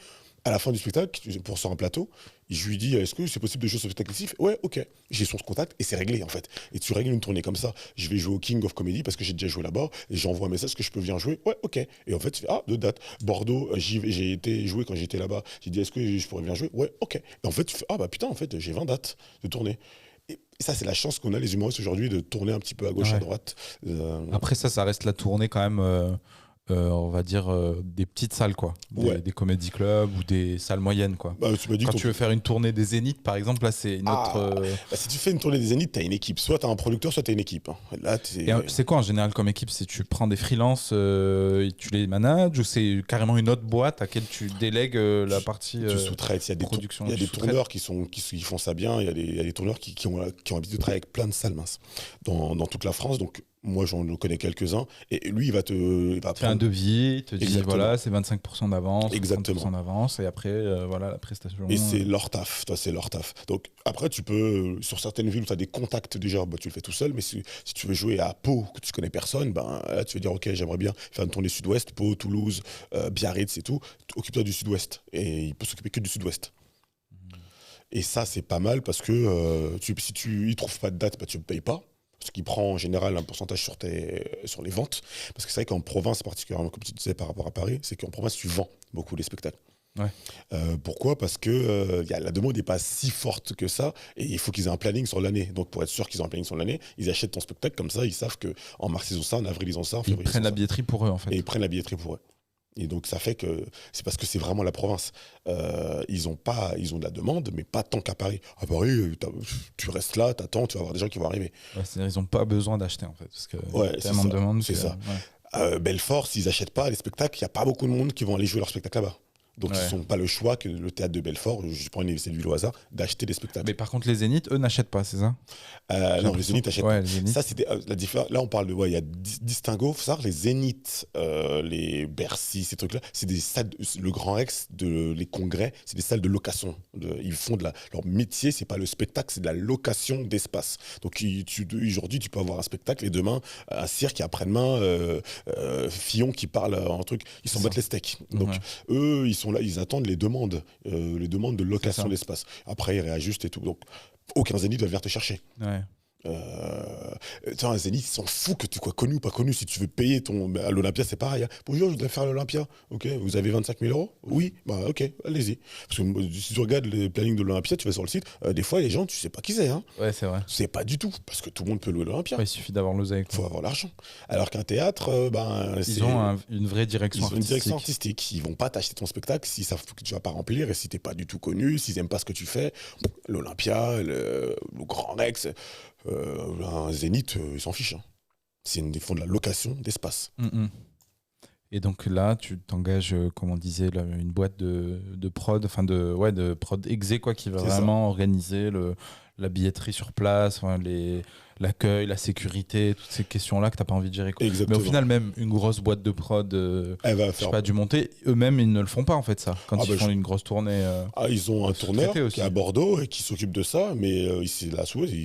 B: À la fin du spectacle, pour sur un plateau, je lui dis, est-ce que c'est possible de jouer ce spectacle ici? Ouais, ok. J'ai son contact et c'est réglé en fait. Et tu règles une tournée comme ça. Je vais jouer au King of Comedy parce que j'ai déjà joué là-bas et j'envoie un message, est-ce que je peux venir jouer? Ouais, ok. Et en fait, tu fais, ah, 2 dates. Bordeaux, j'ai été jouer quand j'étais là-bas. J'ai dit, est-ce que je pourrais venir jouer? Ouais, ok. Et en fait, tu fais, ah bah putain, en fait, j'ai 20 dates de tournée. Et ça, c'est la chance qu'on a les humoristes aujourd'hui de tourner un petit peu à gauche, à droite.
A: Après, ça reste la tournée quand même. On va dire des petites salles quoi, des comédie clubs ou des salles moyennes quoi.
B: Bah,
A: quand tu veux faire une tournée des Zéniths par exemple, là c'est une autre.
B: Bah, si tu fais une tournée des Zéniths, t'as une équipe. Soit t'as un producteur, soit t'as une équipe. Hein. Là,
A: c'est quoi en général comme équipe? C'est tu prends des freelances et tu les manages ou c'est carrément une autre boîte à laquelle tu délègues la partie
B: tu sous-traites. Il y a des
A: production.
B: Il y a des tourneurs qui font ça bien. Il y a des tourneurs qui ont l'habitude de travailler avec plein de salles minces dans toute la France. Donc moi, j'en connais quelques-uns. Et lui, il va
A: faire un devis, il te dit voilà, c'est 25% d'avance, 30% d'avance, et après, voilà, la prestation.
B: Et c'est leur taf, c'est leur taf. Donc après, tu peux, sur certaines villes où tu as des contacts déjà, bah, tu le fais tout seul. Mais si tu veux jouer à Pau, que tu connais personne, ben, là, tu vas dire, ok, j'aimerais bien faire une tournée sud-ouest, Pau, Toulouse, Biarritz et tout. Occupe-toi du sud-ouest. Et il peut s'occuper que du sud-ouest. Et ça, c'est pas mal parce que si il ne trouve pas de date, bah, tu ne payes pas. Ce qui prend en général un pourcentage sur les ventes. Parce que c'est vrai qu'en province, particulièrement, comme tu disais par rapport à Paris, c'est qu'en province, tu vends beaucoup les spectacles.
A: Ouais.
B: Pourquoi? Parce que la demande n'est pas si forte que ça et il faut qu'ils aient un planning sur l'année. Donc pour être sûr qu'ils ont un planning sur l'année, ils achètent ton spectacle comme ça, ils savent qu'en mars ils ont ça, en avril ils ont ça, en février
A: ils prennent la billetterie pour eux en fait.
B: Et ils prennent la billetterie pour eux. Et donc ça fait que c'est parce que c'est vraiment la province. Ils ont de la demande, mais pas tant qu'à Paris. À Paris, tu restes là, t'attends, tu vas avoir des gens qui vont arriver.
A: Ouais, c'est-à-dire ils n'ont pas besoin d'acheter en fait, parce que
B: tellement
A: de demandes.
B: C'est ça. Ouais. Belfort, s'ils n'achètent pas les spectacles, il n'y a pas beaucoup de monde qui vont aller jouer leur spectacle là-bas. Donc ils n'ont pas le choix que le théâtre de Belfort, je prends une ville au hasard, d'acheter des spectacles.
A: Mais par contre les Zéniths, eux n'achètent pas, c'est ça?
B: Non, les Zéniths n'achètent pas. Ça, c'était la différence. Là, on parle de, il y a distinguo. Faut savoir, les Zéniths, les Bercy, ces trucs-là, c'est des salles. Le Grand Rex, les congrès, c'est des salles de location. Ils font leur métier, c'est pas le spectacle, c'est de la location d'espace. Donc aujourd'hui, tu peux avoir un spectacle et demain un cirque et après-demain Fillon qui parle un truc. Ils s'en battent les steaks. Donc eux, ils sont là, ils attendent les demandes de location d'espace. Après, ils réajustent et tout. Donc aucun Zénith va venir te chercher.
A: Ouais.
B: Tiens, un Zénith, ils s'en foutent que tu sois connu ou pas connu. Si tu veux payer à l'Olympia, c'est pareil. Hein. Bonjour, je voudrais faire l'Olympia. Ok, vous avez 25 000 euros? Oui, bah ok, allez-y. Parce que si tu regardes le planning de l'Olympia, tu vas sur le site, des fois, les gens, tu sais pas qui c'est. Hein.
A: Ouais, c'est vrai.
B: C'est pas du tout, parce que tout le monde peut louer l'Olympia.
A: Ouais, il suffit d'avoir l'oseille.
B: Il faut avoir l'argent. Alors qu'un théâtre,
A: ils ont une vraie direction artistique.
B: Ils ont une direction artistique. Ils vont pas t'acheter ton spectacle s'ils savent que tu vas pas remplir et si t'es pas du tout connu, s'ils aiment pas ce que tu fais. L'Olympia, le Grand Rex, un Zénith, ils s'en fichent. Hein. Ils font de la location d'espace.
A: Et donc là, tu t'engages, comme on disait, là, une boîte de prod, enfin de prod exé, quoi, qui va vraiment organiser la billetterie sur place, l'accueil, la sécurité, toutes ces questions-là que tu n'as pas envie de gérer. Quoi. Mais au final, même une grosse boîte de prod,
B: elle va
A: je sais pas, du monter, eux-mêmes, ils ne le font pas en fait, ça, quand ils font une grosse tournée.
B: Ils ont un tourneur qui est à Bordeaux et qui s'occupe de ça, mais ils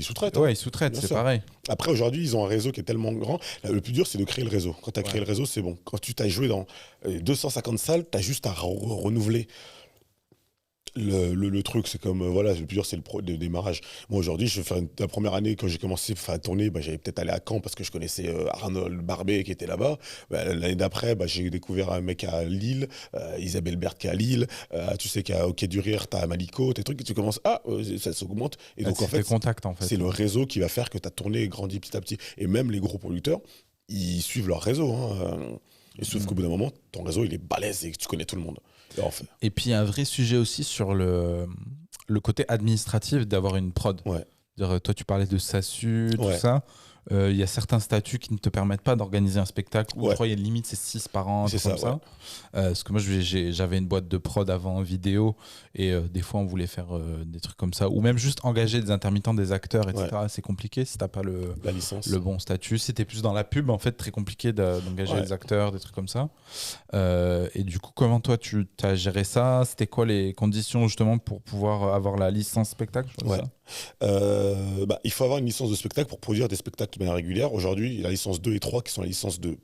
B: sous-traitent.
A: Ouais, ils sous-traitent, c'est pareil.
B: Après, aujourd'hui, ils ont un réseau qui est tellement grand. Là, le plus dur, c'est de créer le réseau. Quand tu as créé le réseau, c'est bon. Quand tu t'as joué dans 250 salles, tu as juste à renouveler. Le truc, c'est comme, le plus dur, c'est le démarrage. Moi, aujourd'hui, je vais faire la première année, quand j'ai commencé à tourner, j'avais peut-être allé à Caen parce que je connaissais Arnold Barbet qui était là-bas. L'année d'après, j'ai découvert un mec à Lille, Isabelle Berthe qui est à Lille. Tu sais qu'au Quai du Rire, tu as Maliko, tes trucs, et tu commences, ça s'augmente. Et donc, en fait, c'est le réseau qui va faire que ta tournée grandit petit à petit. Et même les gros producteurs, ils suivent leur réseau. Hein. Et sauf qu'au bout d'un moment, ton réseau, il est balèze et que tu connais tout le monde.
A: Et puis, il y a un vrai sujet aussi sur le côté administratif d'avoir une prod.
B: Ouais.
A: Toi, tu parlais de SASU, tout ça. Il y a certains statuts qui ne te permettent pas d'organiser un spectacle. Ou je crois qu'il y a une limite, c'est 6 par an,
B: c'est
A: comme ça. Parce que moi, j'avais une boîte de prod avant vidéo. Et des fois, on voulait faire des trucs comme ça. Ou même juste engager des intermittents, des acteurs, etc. C'est compliqué si tu n'as pas
B: la licence.
A: Le bon statut. C'était plus dans la pub, en fait, très compliqué d'engager des acteurs, des trucs comme ça. Et du coup, comment toi, tu as géré ça? C'était quoi les conditions, justement, pour pouvoir avoir la licence spectacle?
B: Il faut avoir une licence de spectacle pour produire des spectacles de manière régulière. Aujourd'hui, il y a la licence 2 et 3 qui sont la licence de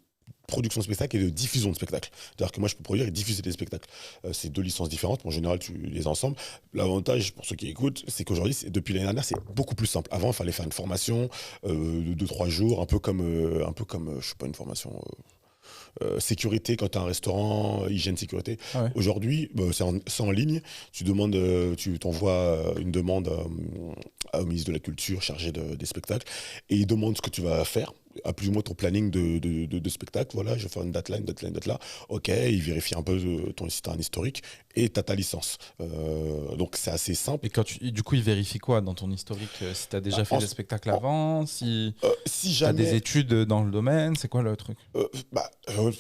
B: production de spectacle et de diffusion de spectacle. C'est-à-dire que moi, je peux produire et diffuser des spectacles. C'est 2 licences différentes. En général, tu les as ensemble. L'avantage, pour ceux qui écoutent, c'est qu'aujourd'hui, depuis l'année dernière, c'est beaucoup plus simple. Avant, il fallait faire une formation de 2-3 jours, un peu comme je sais pas, une formation... sécurité quand tu as un restaurant, hygiène, sécurité. Aujourd'hui, c'est en ligne. Tu t'envoies une demande au ministre de la Culture chargé des spectacles et il demande ce que tu vas faire, à plus ou moins ton planning de spectacle. Voilà, je vais faire une date là. Ok, il vérifie un peu si tu as un historique et tu as ta licence. Donc c'est assez simple.
A: Et du coup, il vérifie quoi dans ton historique? Si tu as déjà fait des spectacles avant, si tu as des études dans le domaine, c'est quoi le truc?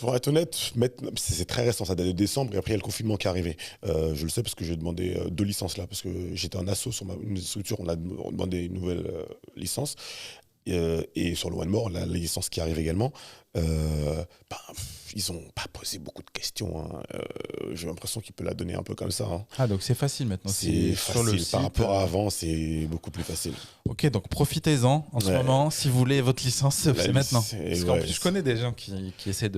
B: Pour être honnête, c'est très récent, ça date de décembre et après il y a le confinement qui est arrivé. Je le sais parce que j'ai demandé 2 licences là, parce que j'étais en asso sur une structure, on a demandé une nouvelle licence. Et sur le One More, la licence qui arrive également, ils n'ont pas posé beaucoup de questions. Hein. J'ai l'impression qu'il peut la donner un peu comme ça. Hein.
A: Donc c'est facile maintenant.
B: C'est facile. Sur le site, par rapport à avant, c'est beaucoup plus facile.
A: Ok, donc profitez-en en ce moment. Si vous voulez votre licence, c'est maintenant. Parce qu'en plus, je connais des gens qui essaient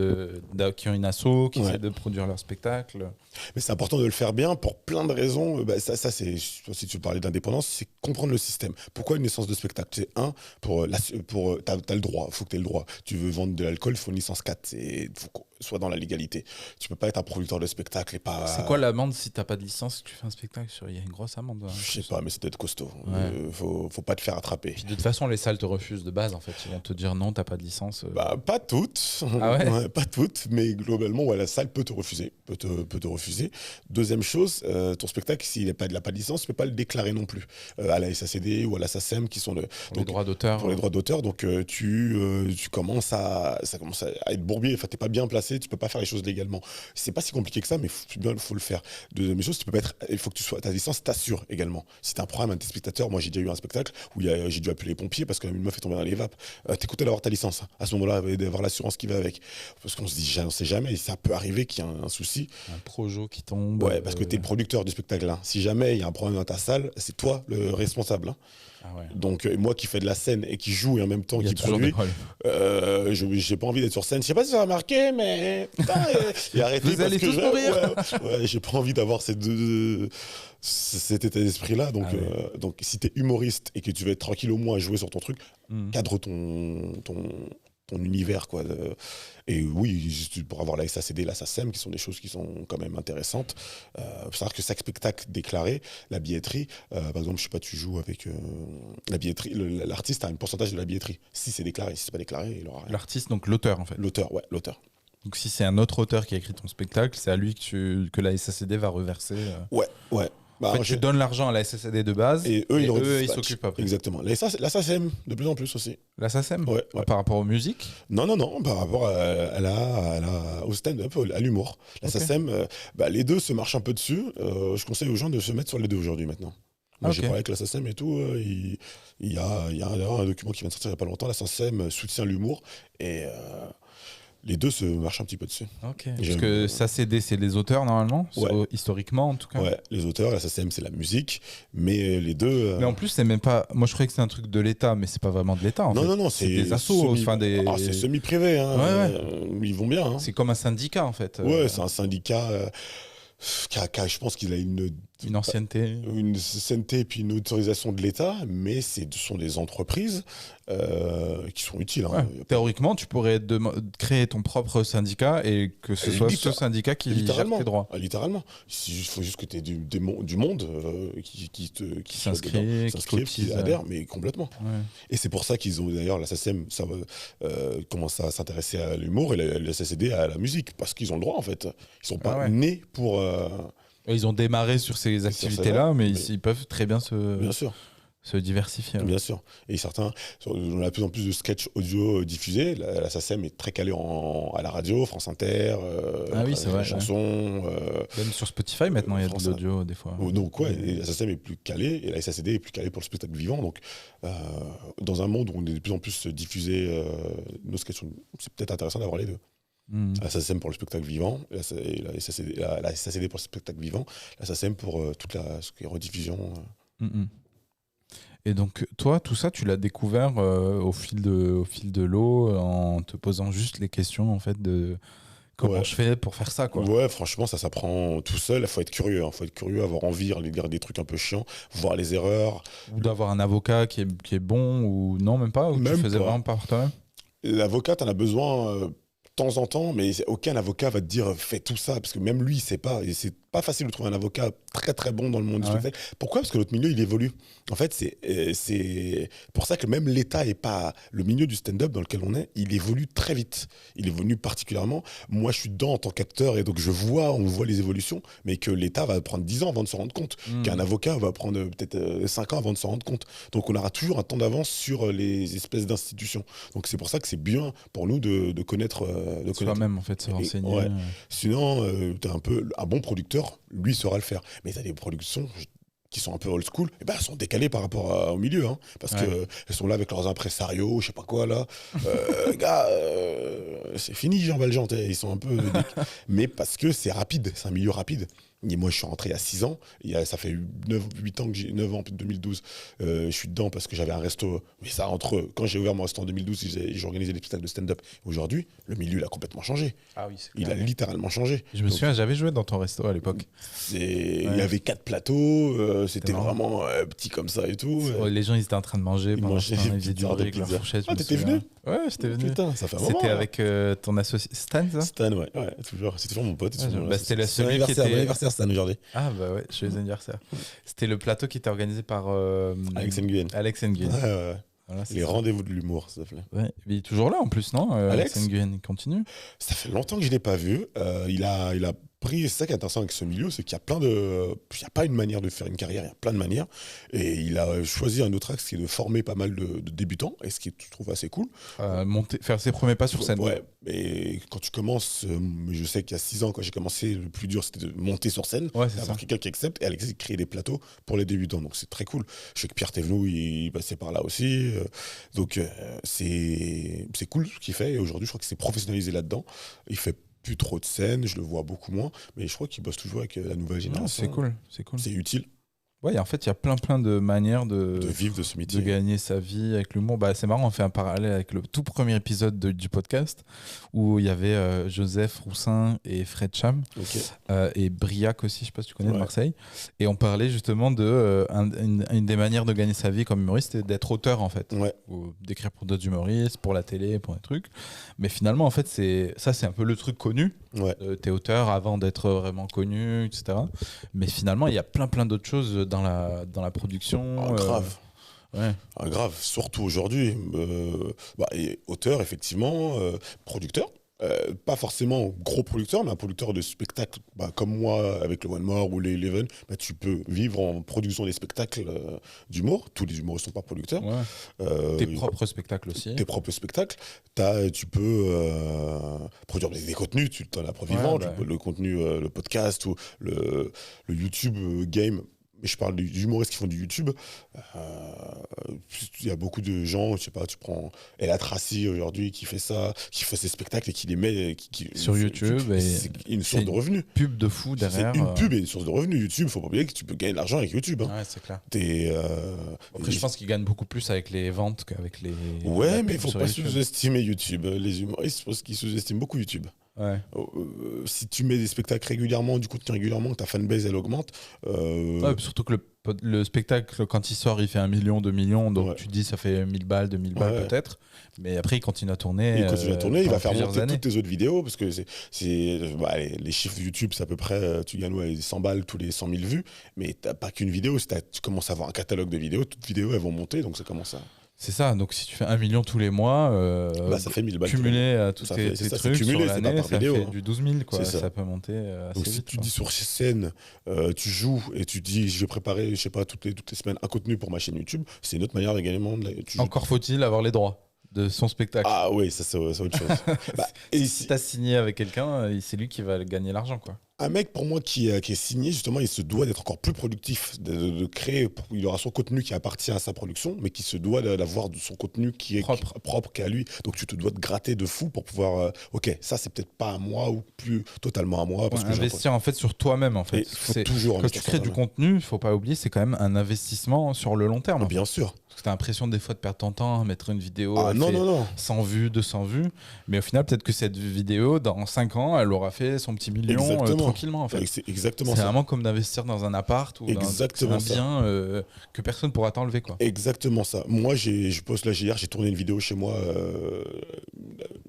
A: qui ont une asso, qui essaient de produire leur spectacle.
B: Mais c'est important de le faire bien pour plein de raisons. Ça c'est, si tu parlais d'indépendance, c'est comprendre le système. Pourquoi une licence de spectacle? C'est t'as le droit, il faut que tu aies le droit. Tu veux vendre de l'alcool, il faut une licence 4. Il faut qu'on soit dans la légalité. Tu peux pas être un producteur de spectacle et pas...
A: C'est quoi l'amende si t'as pas de licence, tu fais un spectacle? Il y a une grosse amende.
B: Je sais pas, mais c'est peut-être costaud. Faut pas te faire attraper.
A: Puis de toute façon, les salles te refusent de base, en fait. Ils vont te dire non, t'as pas de licence.
B: Pas toutes. Pas toutes, mais globalement, la salle peut te refuser. Deuxième chose, ton spectacle, s'il n'a pas de licence, tu peux pas le déclarer non plus à la SACD ou à la SACEM qui sont
A: les droits d'auteur.
B: Pour les droits d'auteur, donc tu commences à être bourbier. Enfin, t'es pas bien placé, tu peux pas faire les choses légalement. C'est pas si compliqué que ça, mais faut le faire. Deuxième chose, il faut que ta licence t'assure également. Si t'as un problème avec tes spectateurs, moi j'ai déjà eu un spectacle où j'ai dû appeler les pompiers parce qu'une meuf est tombée dans les vapes. T'écoutes d'avoir ta licence. À ce moment-là, d'avoir l'assurance qui va avec. Parce qu'on se dit, on sait jamais, ça peut arriver qu'il y a un souci.
A: Un projo qui tombe.
B: Ouais, parce que t'es le producteur du spectacle. Hein. Si jamais il y a un problème dans ta salle, c'est toi le responsable. Hein.
A: Ah ouais.
B: Donc, moi qui fais de la scène et qui joue et en même temps
A: Il y a
B: qui
A: toujours des
B: produit,
A: problèmes.
B: j'ai pas envie d'être sur scène. Je sais pas si ça a remarqué, mais putain, et arrêtez
A: Vous
B: parce
A: allez
B: que
A: tous mourir.
B: j'ai pas envie d'avoir cet état d'esprit-là. Donc,
A: Ah ouais.
B: donc si t'es humoriste et que tu veux être tranquille au moins à jouer sur ton truc,
A: Mm.
B: cadre ton univers, quoi. Et oui, juste pour avoir la SACD, la SACEM, qui sont des choses qui sont quand même intéressantes. Faut savoir que chaque spectacle déclaré, la billetterie, par exemple, je sais pas, tu joues avec la billetterie, l'artiste a un pourcentage de la billetterie. Si c'est déclaré, si c'est pas déclaré, il aura rien.
A: L'artiste, donc l'auteur en fait.
B: L'auteur, ouais, l'auteur.
A: Donc si c'est un autre auteur qui a écrit ton spectacle, c'est à lui que la SACD va reverser.
B: Ouais, ouais. Bah,
A: En fait, tu donnes l'argent à la SACD de base
B: et eux, ils redispatchent.
A: s'occupent après.
B: Exactement. La SACEM, de plus en plus aussi.
A: La SACEM
B: Ouais, ouais.
A: Par rapport aux musiques.
B: Non, par rapport au stand-up, à l'humour. La
A: Ok.
B: SACEM, les deux se marchent un peu dessus. Je conseille aux gens de se mettre sur les deux aujourd'hui maintenant. Moi, j'ai
A: Ok.
B: parlé avec la SACEM et tout. Il y a un document qui vient de sortir il n'y a pas longtemps. La SACEM soutient l'humour et les deux se marchent un petit peu dessus.
A: Ok. Parce
B: J'aime-
A: que SACD, c'est les auteurs normalement,
B: Ouais.
A: historiquement en tout cas.
B: Ouais, les auteurs, la SACEM, c'est la musique, mais les deux.
A: Mais en plus, c'est même pas. Moi, je croyais que c'est un truc de l'État, mais c'est pas vraiment de l'État. En fait.
B: non,
A: c'est des assos. Enfin, des.
B: C'est semi-privé, hein.
A: Ouais.
B: Ils vont bien. Hein.
A: C'est comme un syndicat en fait.
B: Ouais, c'est un syndicat je pense qu'il a
A: Une ancienneté.
B: une CNT et puis une autorisation de l'État, mais ce sont des entreprises qui sont utiles. Hein.
A: Ouais. Théoriquement, tu pourrais créer ton propre syndicat et que ce soit ce syndicat qui gère
B: Littéralement.
A: tes droits.
B: Ah, littéralement. Il faut juste que tu aies du monde qui
A: s'inscrit, qui
B: qui
A: cotise.
B: adhère, mais complètement.
A: Ouais.
B: Et c'est pour ça qu'ils ont d'ailleurs la SACEM commence à s'intéresser à l'humour et la SACD à la musique, parce qu'ils ont le droit en fait. Ils sont pas nés pour.
A: Et ils ont démarré sur ces activités-là, mais ils peuvent très bien
B: Bien sûr.
A: se diversifier.
B: Bien sûr. Et certains, on a de plus en plus de sketchs audio diffusés. La SACEM est très calée à la radio, France Inter,
A: c'est vrai,
B: chansons.
A: Même sur Spotify, maintenant, il y a de
B: Français.
A: l'audio des fois.
B: Donc, ouais, et la SACEM est plus calée, et la SACD est plus calée pour le spectacle vivant. Donc, dans un monde où on est de plus en plus diffusé nos sketchs, c'est peut-être intéressant d'avoir les deux. La SACEM pour le spectacle vivant, la SACD pour le spectacle vivant, la SACEM pour toute ce qui est rediffusion.
A: Et donc, toi, tout ça, tu l'as découvert au fil de l'eau, en te posant juste les questions, en fait, de comment je fais pour faire ça, quoi.
B: Ouais, franchement, ça s'apprend tout seul. Il faut être curieux. Il faut être curieux, avoir envie, lire des trucs un peu chiants, voir les erreurs.
A: Ou d'avoir un avocat qui est bon, ou non, même pas, ou tu faisais vraiment par toi-même.
B: L'avocat, t'en as besoin de temps en temps, mais aucun avocat va te dire fais tout ça, parce que même lui, il sait pas. Et c'est pas facile de trouver un avocat très très bon dans le monde du spectacle. Pourquoi ? Parce que notre milieu, il évolue. En fait, c'est pour ça que même l'État est pas... Le milieu du stand-up dans lequel on est, il évolue très vite. Il évolue particulièrement. Moi, je suis dedans en tant qu'acteur, et donc on voit les évolutions, mais que l'État va prendre 10 ans avant de se rendre compte, qu'un avocat va prendre peut-être 5 ans avant de se rendre compte. Donc, on aura toujours un temps d'avance sur les espèces d'institutions. Donc, c'est pour ça que c'est bien pour nous de connaître...
A: Soi-même, en fait, se renseigner.
B: Ouais. Sinon, t'as un bon producteur, lui saura le faire. Mais t'as des productions qui sont un peu old school, et elles sont décalées par rapport au milieu, hein, parce que elles sont là avec leurs impresarios, je sais pas quoi là. Gars, c'est fini Jean Valjean, ils sont un peu. Mais parce que c'est rapide, c'est un milieu rapide. Et moi, je suis rentré il y a 6 ans. Ça fait 9 ans que j'ai 9 ans, 2012. Je suis dedans parce que j'avais un resto. Mais ça, quand j'ai ouvert mon resto en 2012, j'ai organisé des spectacles de stand-up. Aujourd'hui, le milieu, il a complètement changé.
A: Ah oui,
B: il a littéralement changé.
A: Je me souviens, j'avais joué dans ton resto à l'époque.
B: Il y avait 4 plateaux. C'était vraiment petit comme ça et tout.
A: Les gens, ils étaient en train de manger.
B: Ils mangeaient des
A: ils faisaient du bruit avec leur fourchette.
B: Ah, t'étais venu ?
A: Ouais, j'étais venu.
B: Putain, ça fait un moment.
A: C'était avec ton associé Stan, ça ?
B: Stan, ouais, toujours. C'est toujours mon pote.
A: C'était celui qui était...
B: Bon anniversaire, Stan, aujourd'hui.
A: Ah bah ouais, joyeux anniversaire. C'était le plateau qui était organisé par
B: Alex Nguyen.
A: Alex Nguyen.
B: Ouais.
A: Voilà,
B: les rendez-vous de l'humour, ça s'appelait.
A: Ouais. Il est toujours là en plus, non Alex Nguyen, il continue.
B: Ça fait longtemps que je ne l'ai pas vu. Il a pris, c'est ça qui est intéressant avec ce milieu, c'est qu'il y a il n'y a pas une manière de faire une carrière, il y a plein de manières. Et il a choisi un autre axe qui est de former pas mal de débutants, et ce qui je trouve assez cool.
A: Faire ses premiers pas sur scène.
B: Ouais, mais quand tu commences, je sais qu'il y a 6 ans, quand j'ai commencé, le plus dur c'était de monter sur scène, d'avoir quelqu'un qui accepte, et Alex crée des plateaux pour les débutants, donc c'est très cool. Je sais que Pierre Thévenoud, il passait par là aussi, donc c'est cool ce qu'il fait, et aujourd'hui je crois qu'il s'est professionnalisé là-dedans. Il fait plus trop de scènes, je le vois beaucoup moins, mais je crois qu'il bosse toujours avec la nouvelle génération.
A: C'est cool, c'est cool.
B: C'est utile.
A: Ouais, en fait, il y a plein de manières
B: de vivre de ce
A: de
B: métier.
A: gagner sa vie avec l'humour. Bah, c'est marrant, on fait un parallèle avec le tout premier épisode du podcast où il y avait Joseph Roussin et Fred Cham
B: Ok.
A: et Briac aussi, je sais pas si tu connais, de
B: Ouais.
A: Marseille. Et on parlait justement de une des manières de gagner sa vie comme humoriste, c'est d'être auteur en fait.
B: Ouais.
A: Ou d'écrire pour d'autres humoristes, pour la télé, pour des trucs. Mais finalement, en fait, c'est un peu le truc connu.
B: Ouais.
A: T'es auteur avant d'être vraiment connu, etc. Mais finalement, il y a plein d'autres choses dans la production.
B: Ah, grave.
A: Ouais.
B: Ah, grave, surtout aujourd'hui. Et auteur, effectivement, producteur. Pas forcément gros producteur, mais un producteur de spectacles comme moi avec le One More ou les Eleven. Tu peux vivre en production des spectacles d'humour. Tous les humoristes ne sont pas producteurs.
A: Ouais. Tes propres spectacles aussi.
B: Tes propres spectacles. Tu peux produire des contenus, tu as la preuve vivante, le contenu, le podcast ou le YouTube game. Mais je parle des humoristes qui font du YouTube. Il y a beaucoup de gens, je sais pas, tu prends Ella Tracy aujourd'hui qui fait ça, qui fait ses spectacles et qui les met
A: sur YouTube.
B: C'est une source de revenus.
A: Pub de fou derrière.
B: C'est une pub et une source de revenus. YouTube, faut pas oublier que tu peux gagner de l'argent avec YouTube.
A: Ouais, c'est clair.
B: Après,
A: je pense qu'ils gagnent beaucoup plus avec les ventes qu'avec les.
B: Ouais, mais il faut pas sous-estimer YouTube. Les humoristes, je pense qu'ils sous-estiment beaucoup YouTube.
A: Ouais.
B: Si tu mets des spectacles régulièrement, du contenu régulièrement, ta fanbase elle augmente.
A: Ouais, surtout que le spectacle, quand il sort, il fait 1 million, 2 millions, donc tu te dis ça fait 1000 balles, 2000 balles peut-être. Mais après, il continue à tourner.
B: Il va faire monter toutes tes autres vidéos parce que les chiffres YouTube, c'est à peu près, tu gagnes 100 balles tous les 100 000 vues, mais t'as pas qu'une vidéo. Si tu commences à avoir un catalogue de vidéos, toutes les vidéos elles vont monter, donc ça commence à.
A: C'est ça, donc si tu fais 1 million tous les mois,
B: ça fait 1000 balles.
A: Cumulé à tous tes trucs
B: cumulé,
A: sur l'année, ça
B: vidéo,
A: fait du 12 000, quoi. Ça peut monter assez
B: donc
A: vite.
B: Si tu dis sur scène, tu joues et tu dis je vais préparer, je sais pas, toutes les semaines un contenu pour ma chaîne YouTube, c'est une autre manière de gagner le monde.
A: Encore faut-il avoir les droits de son spectacle.
B: Ah oui, ça c'est autre chose.
A: Et si t'as signé avec quelqu'un, c'est lui qui va gagner l'argent, quoi.
B: Un mec, pour moi, qui est signé, justement, il se doit d'être encore plus productif, de créer. Il aura son contenu qui appartient à sa production, mais qui se doit d'avoir son contenu qui est propre qu'à lui. Donc, tu te dois te gratter de fou pour pouvoir. Ok, ça, c'est peut-être pas à moi ou plus totalement à moi. Parce que
A: investir en fait sur toi-même, en fait.
B: Toujours
A: quand tu crées du contenu, il faut pas oublier, c'est quand même un investissement sur le long terme.
B: Bien sûr.
A: Parce que tu as l'impression des fois de perdre ton temps à mettre une vidéo
B: non.
A: 100 vues, 200 vues. Mais au final, peut-être que cette vidéo, dans 5 ans, elle aura fait son petit million tranquillement. En fait.
B: C'est exactement
A: ça.
B: C'est
A: vraiment comme d'investir dans un appart ou dans un bien que personne ne pourra t'enlever, quoi.
B: Exactement ça. Moi, je poste là hier, j'ai tourné une vidéo chez moi.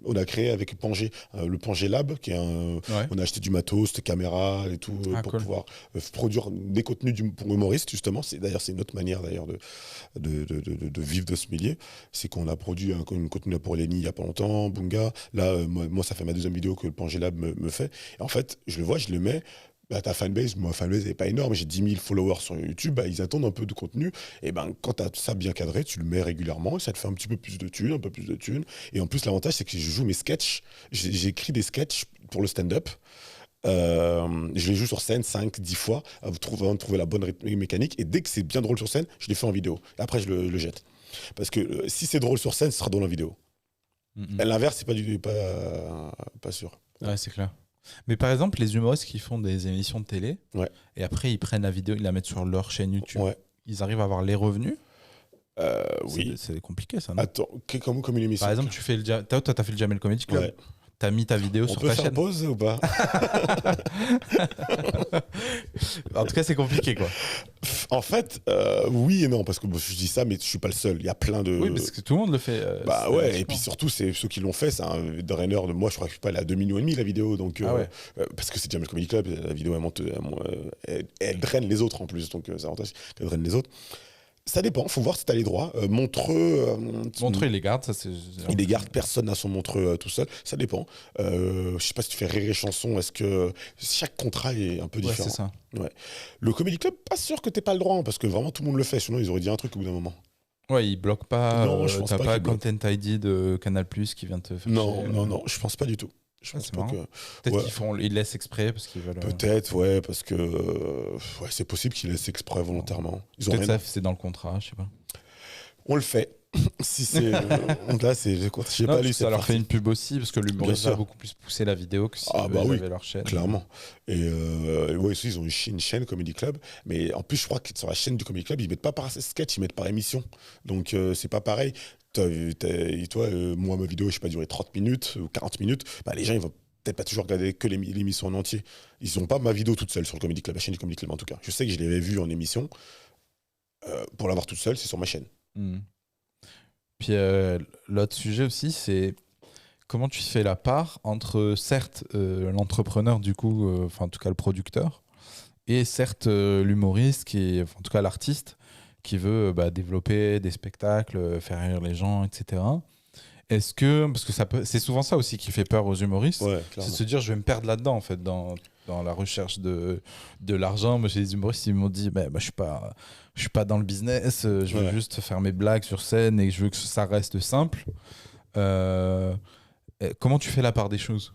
B: On a créé avec Pangé, le Pangé Lab, qui est on a acheté du matos, des caméras et tout pour pouvoir produire des contenus pour humoristes, justement. D'ailleurs, c'est une autre manière d'ailleurs de vivre de ce milieu. C'est qu'on a produit un contenu pour Lenny il y a pas longtemps, Bunga. Là, moi, ça fait ma deuxième vidéo que le Pangé Lab me fait. Et en fait, je le vois, je le mets. Ta fanbase, ma fanbase n'est pas énorme, j'ai 10 000 followers sur YouTube, ils attendent un peu de contenu. Et quand tu as ça bien cadré, tu le mets régulièrement et ça te fait un petit peu plus de thunes, un peu plus de thunes. Et en plus, l'avantage, c'est que je joue mes sketchs. J'ai écrit des sketchs pour le stand-up. Je les joue sur scène 5-10 fois avant de trouver la bonne mécanique. Et dès que c'est bien drôle sur scène, je les fais en vidéo. Et après, je le jette. Parce que si c'est drôle sur scène, ce sera drôle en vidéo. L'inverse, c'est pas sûr.
A: Ouais, c'est clair. Mais par exemple, les humoristes qui font des émissions de télé, et après ils prennent la vidéo, ils la mettent sur leur chaîne YouTube, ils arrivent à avoir les revenus.
B: Oui.
A: C'est compliqué, ça, non?
B: Attends, comme une émission.
A: Par exemple, toi, t'as fait le Jamel Comedy Club. T'as mis ta vidéo sur ta chaîne.
B: On peut faire pause ou pas?
A: En tout cas, c'est compliqué, quoi.
B: En fait, oui et non, parce que je dis ça, mais je suis pas le seul. Il y a plein de.
A: Oui, parce que tout le monde le fait.
B: Et puis surtout, c'est ceux qui l'ont fait. C'est un drainer de moi, je crois que je suis pas allé à 2,5 millions la vidéo. Donc, parce que c'est Jamel Comedy Club, la vidéo, elle draine les autres en plus. Donc, c'est avantage qu'elle draine les autres. Ça dépend, faut voir si t'as les droits. Montreux,
A: il les garde, ça c'est.
B: Il les garde, personne n'a son Montreux tout seul. Ça dépend. Je sais pas si tu fais rire et chanson, est-ce que chaque contrat est un peu différent.
A: Ouais, c'est ça.
B: Ouais. Le Comedy Club, pas sûr que t'aies pas le droit, parce que vraiment tout le monde le fait. Sinon ils auraient dit un truc au bout d'un moment.
A: Ouais, ils bloquent pas.
B: Non, je pense
A: t'as pas
B: Content
A: ID de Canal+ qui vient te faire.
B: Non, je pense pas du tout. Je pense pas que.
A: Peut-être qu'ils laissent exprès parce qu'ils veulent.
B: Peut-être, parce que c'est possible qu'ils laissent exprès volontairement.
A: Peut-être ça, c'est dans le contrat, je sais pas.
B: On le fait. Si c'est. Là, j'ai
A: Non,
B: pas lu
A: ça
B: cette
A: leur fait
B: partie.
A: une pub aussi, parce que l'humoriste
B: Bien
A: va
B: sûr.
A: beaucoup plus pousser la vidéo que si
B: Ah, bah
A: ils
B: oui.
A: avaient leur chaîne.
B: Clairement. Et ouais, aussi, ils ont une chaîne Comedy Club. Mais en plus, je crois que sur la chaîne du Comedy Club, ils mettent pas par sketch, ils mettent par émission. Donc, c'est pas pareil. Toi, moi, ma vidéo, je sais pas, duré 30 minutes ou 40 minutes. Bah, les gens, ils vont peut-être pas toujours regarder que l'émission en entier. Ils ont pas ma vidéo toute seule sur le Comedy Club, la chaîne du Comedy Club en tout cas. Je sais que je l'avais vue en émission. Pour l'avoir toute seule, c'est sur ma chaîne.
A: Hmm. Puis l'autre sujet aussi, c'est comment tu fais la part entre, certes, l'entrepreneur, du coup, enfin, en tout cas, le producteur, et certes, l'humoriste, en tout cas, l'artiste, qui veut développer des spectacles, faire rire les gens, etc. Est-ce que, parce que c'est souvent ça aussi qui fait peur aux humoristes,
B: Ouais,
A: c'est
B: clairement.
A: de se dire je vais me perdre là-dedans, en fait, dans la recherche de l'argent. Moi, chez les humoristes, ils m'ont dit je suis pas dans le business, je veux
B: Ouais.
A: juste faire mes blagues sur scène et je veux que ça reste simple. Euh, Comment tu fais la part des choses?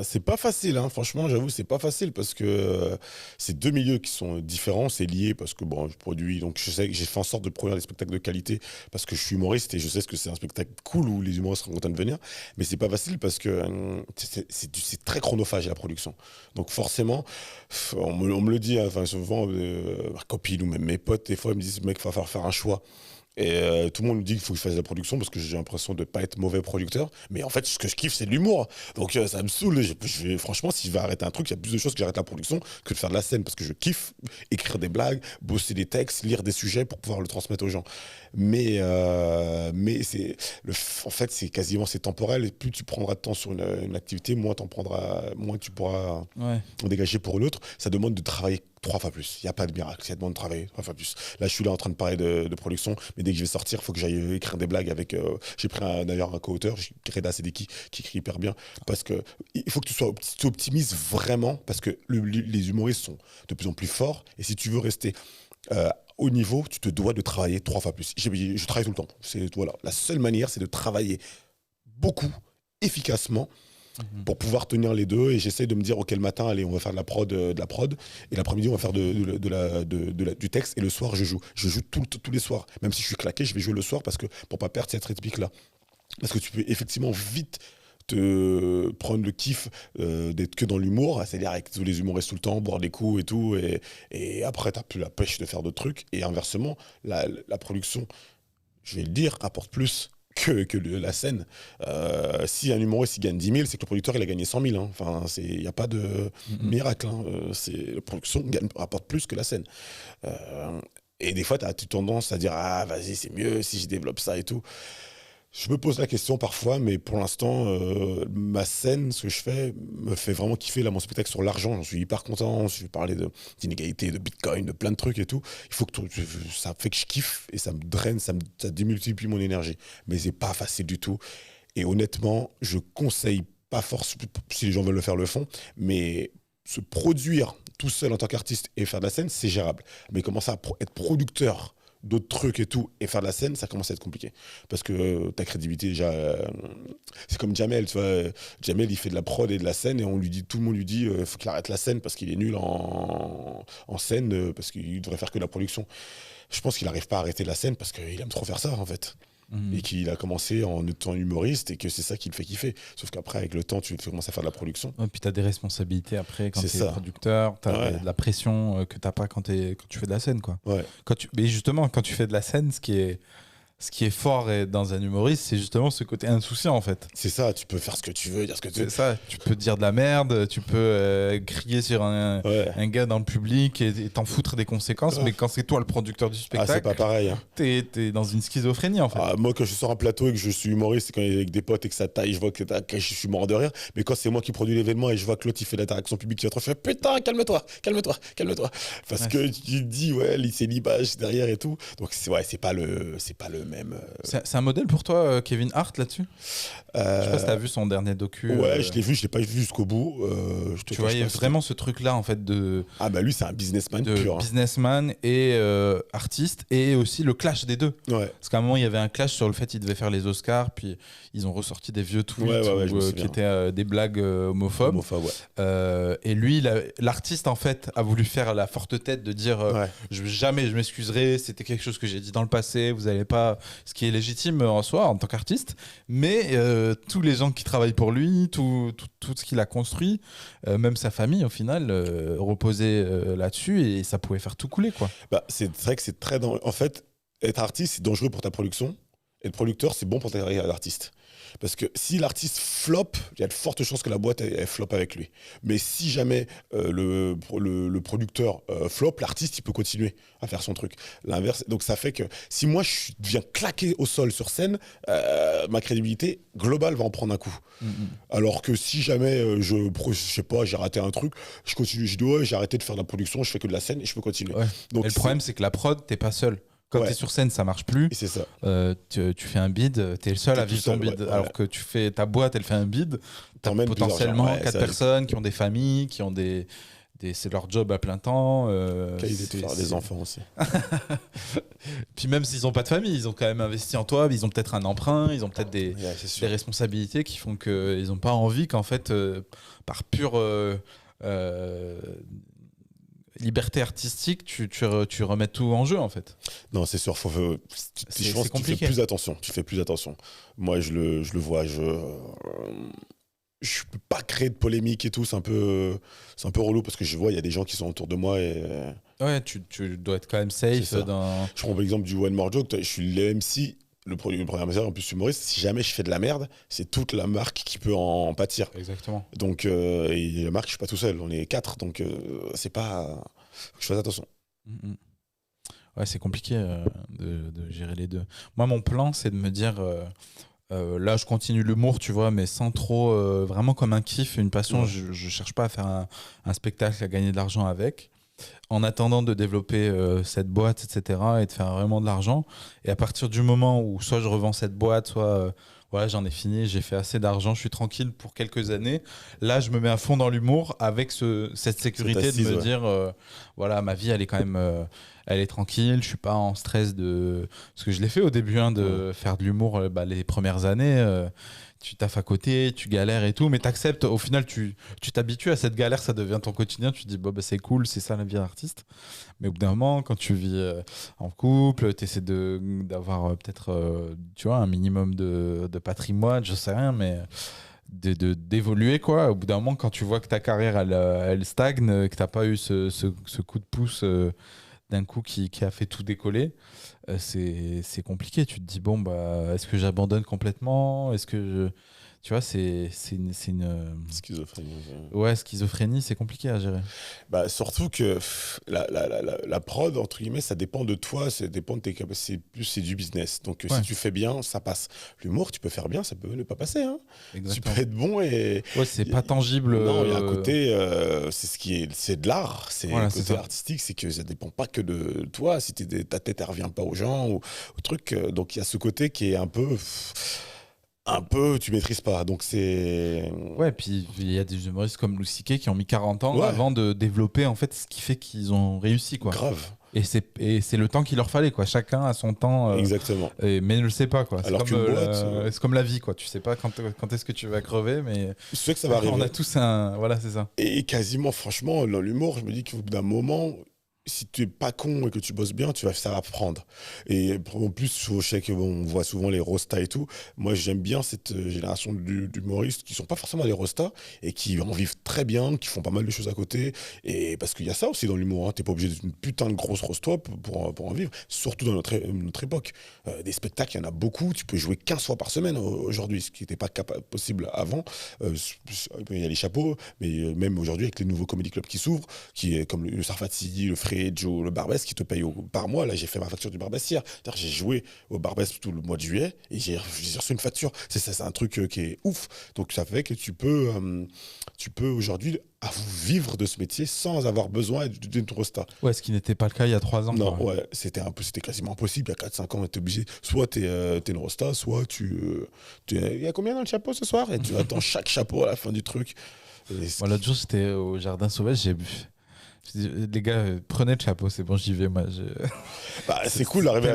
B: C'est pas facile, hein. Franchement, j'avoue, c'est pas facile parce que c'est deux milieux qui sont différents, c'est lié parce que bon, je produis, donc je sais que j'ai fait en sorte de produire des spectacles de qualité parce que je suis humoriste et je sais que c'est un spectacle cool où les humoristes seront contents de venir, mais c'est pas facile parce que c'est très chronophage la production. Donc forcément, on me le dit, hein, enfin souvent, ma copine ou même mes potes, des fois, ils me disent, mec, il va falloir faire un choix. Et tout le monde me dit qu'il faut que je fasse de la production parce que j'ai l'impression de ne pas être mauvais producteur. Mais en fait, ce que je kiffe, c'est de l'humour. Donc ça me saoule. Franchement, si je vais arrêter un truc, il y a plus de choses que j'arrête la production que de faire de la scène parce que je kiffe écrire des blagues, bosser des textes, lire des sujets pour pouvoir le transmettre aux gens. Mais en fait, c'est temporel. Et plus tu prendras de temps sur une activité, moins tu pourras
A: Ouais.
B: en dégager pour l'autre. Ça demande de travailler 3 fois plus. Il n'y a pas de miracle. Ça demande de travailler 3 fois plus. Là, je suis là en train de parler de production, mais dès que je vais sortir, il faut que j'aille écrire des blagues avec. J'ai pris d'ailleurs un co-auteur, Reda Sedeki, qui écrit hyper bien. Parce que il faut que tu optimises vraiment, parce que les humoristes sont de plus en plus forts. Et si tu veux rester au niveau, tu te dois de travailler 3 fois plus. Je travaille tout le temps. Voilà. La seule manière, c'est de travailler beaucoup, efficacement, pour pouvoir tenir les deux. Et j'essaie de me dire, ok, le matin, allez, on va faire de la prod, et l'après-midi, on va faire du texte, et le soir, je joue. Je joue tous les soirs. Même si je suis claqué, je vais jouer le soir parce que pour pas perdre cette rythmique-là. Parce que tu peux effectivement vite te prendre le kiff d'être que dans l'humour, c'est-à-dire avec tous les humoristes tout le temps, boire des coups et tout, et après, t'as plus la pêche de faire d'autres trucs. Et inversement, la production, je vais le dire, rapporte plus que la scène. Si un humoriste il gagne 10 000, c'est que le producteur il a gagné 100 000. Hein. Enfin, il n'y a pas de miracle. Hein. La production rapporte plus que la scène. Et des fois, tu as tendance à dire ah, vas-y, c'est mieux si je développe ça et tout. Je me pose la question parfois, mais pour l'instant, ma scène, ce que je fais, me fait vraiment kiffer. Là, mon spectacle sur l'argent, j'en suis hyper content. Je vais parler d'inégalité, de bitcoin, de plein de trucs et tout. Il faut que ça fait que je kiffe et ça me draine, ça démultiplie mon énergie. Mais c'est pas facile du tout. Et honnêtement, je conseille pas forcément, si les gens veulent le faire, le font, mais se produire tout seul en tant qu'artiste et faire de la scène, c'est gérable. Mais commencer à être producteur d'autres trucs et tout, et faire de la scène, ça commence à être compliqué. Parce que ta crédibilité, déjà, c'est comme Jamel, tu vois. Jamel, il fait de la prod et de la scène, et tout le monde lui dit, faut qu'il arrête la scène parce qu'il est nul en scène, parce qu'il devrait faire que de la production. Je pense qu'il n'arrive pas à arrêter la scène parce qu'il aime trop faire ça, en fait. Et qu'il a commencé en étant humoriste et que c'est ça qui le fait kiffer. Sauf qu'après, avec le temps, tu commences à faire de la production.
A: Et puis tu as des responsabilités après quand
B: C'est
A: tu es
B: ça.
A: producteur, tu as
B: Ouais.
A: de la pression que tu n'as pas quand tu fais de la scène. Quoi.
B: Ouais.
A: Mais justement, quand tu fais de la scène, ce qui est fort dans un humoriste, c'est justement ce côté insouciant en fait.
B: C'est ça, tu peux faire ce que tu veux, dire ce que tu veux.
A: C'est ça, tu peux dire de la merde, tu peux crier sur un gars dans le public et t'en foutre des conséquences, mais quand c'est toi le producteur du
B: Ah,
A: spectacle,
B: c'est pas pareil. Hein.
A: t'es dans une schizophrénie en fait.
B: Ah, moi, quand je sors un plateau et que je suis humoriste, et quand il est avec des potes et que ça taille, je vois que je suis mort de rire. Mais quand c'est moi qui produis l'événement et je vois que l'autre il fait l'interaction publique, je fais putain, calme-toi. Parce que tu te dis, ouais, c'est l'image derrière et tout. Donc, c'est pas le même.
A: C'est un modèle pour toi, Kevin Hart, là-dessus? Je sais pas si t'as vu son dernier docu.
B: Ouais, je l'ai vu, je l'ai pas vu jusqu'au bout.
A: Tu vois, il y a vraiment ce truc-là, en fait,
B: Ah bah lui, c'est un businessman
A: de
B: pur.
A: businessman et artiste, et aussi le clash des deux.
B: Ouais.
A: Parce qu'à un moment, il y avait un clash sur le fait qu'il devait faire les Oscars, puis ils ont ressorti des vieux tweets qui étaient des blagues homophobes.
B: Ouais.
A: Et lui, l'artiste, en fait, a voulu faire la forte tête de dire jamais je m'excuserai, c'était quelque chose que j'ai dit dans le passé, vous n'allez pas. Ce qui est légitime en soi, en tant qu'artiste. Mais tous les gens qui travaillent pour lui, tout ce qu'il a construit, même sa famille, au final, reposait là-dessus, et ça pouvait faire tout couler, quoi.
B: Bah, c'est vrai que c'est très. En fait, être artiste, c'est dangereux pour ta production. Être producteur, c'est bon pour ta carrière d'artiste. Parce que si l'artiste flop, il y a de fortes chances que la boîte elle flop avec lui. Mais si jamais le producteur flop, l'artiste il peut continuer à faire son truc. L'inverse, donc ça fait que si moi je viens claquer au sol sur scène, ma crédibilité globale va en prendre un coup. Alors que si jamais je sais pas, j'ai raté un truc, je continue, je dis ouais, j'ai arrêté de faire de la production, je fais que de la scène et je peux continuer.
A: Ouais.
B: Donc
A: et le problème c'est que la prod, t'es pas seul. Quand t'es sur scène, ça marche plus.
B: Et c'est ça.
A: Tu fais un bid, t'es le seul à vivre ton bid. Alors que tu fais ta boîte, elle fait un bid. T'as potentiellement 4 personnes qui ont des familles, qui ont c'est leur job à plein temps.
B: L'idée de faire des enfants aussi.
A: Puis même s'ils n'ont pas de famille, ils ont quand même investi en toi. Ils ont peut-être un emprunt, ils ont peut-être des responsabilités qui font qu'ils n'ont pas envie qu'en fait, par pure liberté artistique, tu remets tout en jeu, en fait.
B: Non, c'est sûr. C'est compliqué. Tu fais plus attention. Moi, je le vois. Je peux pas créer de polémique et tout. C'est un peu relou parce que je vois, il y a des gens qui sont autour de moi et.
A: Ouais, tu dois être quand même safe.
B: Je prends l'exemple du One More Joke. Je suis l'MC. Le premier message, en plus humoriste, si jamais je fais de la merde, c'est toute la marque qui peut en pâtir.
A: Exactement.
B: Donc, et la marque, je suis pas tout seul, on est 4, donc c'est pas. Faut que je fasse attention.
A: Ouais, c'est compliqué de gérer les deux. Moi, mon plan, c'est de me dire, là, je continue l'humour, tu vois, mais sans trop, vraiment comme un kiff, une passion. Ouais. Je cherche pas à faire un spectacle, à gagner de l'argent avec. En attendant de développer cette boîte, etc., et de faire vraiment de l'argent. Et à partir du moment où soit je revends cette boîte, soit voilà, j'en ai fini, j'ai fait assez d'argent, je suis tranquille pour quelques années. Là, je me mets à fond dans l'humour avec cette sécurité de me dire, voilà, ma vie, elle est quand même, elle est tranquille, je suis pas en stress de... Parce que je l'ai fait au début, de faire de l'humour les premières années. Tu taffes à côté, tu galères et tout, mais t'acceptes. Au final, tu t'habitues à cette galère, ça devient ton quotidien. Tu te dis, c'est cool, c'est ça la vie d'artiste. Mais au bout d'un moment, quand tu vis en couple, tu essaies d'avoir peut-être tu vois, un minimum de patrimoine, je sais rien, mais d'évoluer, quoi. Au bout d'un moment, quand tu vois que ta carrière, elle stagne, que t'as pas eu ce coup de pouce d'un coup qui a fait tout décoller, c'est compliqué. Tu te dis, est-ce que j'abandonne complètement? Est-ce que tu vois, c'est une
B: schizophrénie.
A: Ouais, schizophrénie, c'est compliqué à gérer.
B: Surtout que la prod, entre guillemets, ça dépend de toi, ça dépend de tes capacités. C'est du business. Donc si tu fais bien, ça passe. L'humour, tu peux faire bien, ça peut ne pas passer. Hein. Tu peux être bon et.
A: Ouais, c'est pas tangible.
B: Non, il y a un côté, c'est de l'art, c'est le côté artistique, c'est que ça dépend pas que de toi. Si ta tête, elle revient pas aux gens ou au truc. Donc il y a ce côté qui est un peu, tu maîtrises pas, donc c'est...
A: Ouais, puis il y a des humoristes comme Louis C.K. qui ont mis 40 ans avant de développer, en fait, ce qui fait qu'ils ont réussi, quoi.
B: Grave.
A: Et c'est le temps qu'il leur fallait, quoi. Chacun a son temps.
B: Exactement.
A: Mais ne le sait pas, quoi. C'est
B: alors
A: c'est comme la vie, quoi. Tu sais pas quand est-ce que tu vas crever, mais...
B: Je sais que ça va arriver.
A: On a tous un... Voilà, c'est ça.
B: Et quasiment, franchement, dans l'humour, je me dis qu'au bout d'un moment... Si tu es pas con et que tu bosses bien, ça va prendre. Et en plus, je sais on voit souvent les rostas et tout. Moi, j'aime bien cette génération d'humoristes qui sont pas forcément des rostas et qui en vivent très bien, qui font pas mal de choses à côté. Et parce qu'il y a ça aussi dans l'humour. T'es pas obligé d'être une putain de grosse rosta pour en vivre. Surtout dans notre époque. Des spectacles, il y en a beaucoup. Tu peux jouer 15 fois par semaine aujourd'hui, ce qui n'était pas possible avant. Il y a les chapeaux, mais même aujourd'hui avec les nouveaux comedy clubs qui s'ouvrent, qui est comme le Sarfati, le Frédéric, rencontrer Joe le Barbès qui te paye par mois. Là, j'ai fait ma facture du Barbès hier. C'est-à-dire, j'ai joué au Barbès tout le mois de juillet et j'ai reçu une facture. C'est un truc qui est ouf. Donc, ça fait que tu peux aujourd'hui vivre de ce métier sans avoir besoin d'une rosta.
A: Ouais, ce qui n'était pas le cas il y a 3 ans.
B: Non, ouais, c'était quasiment impossible. Il y a 4-5 ans, on était obligé. Soit t'es une rosta, soit il y a combien dans le chapeau ce soir? Et tu attends chaque chapeau à la fin du truc.
A: L'autre jour, j'étais au Jardin Sauvage, j'ai dit, les gars, prenez le chapeau, c'est bon, j'y vais, moi.
B: C'est cool d'arriver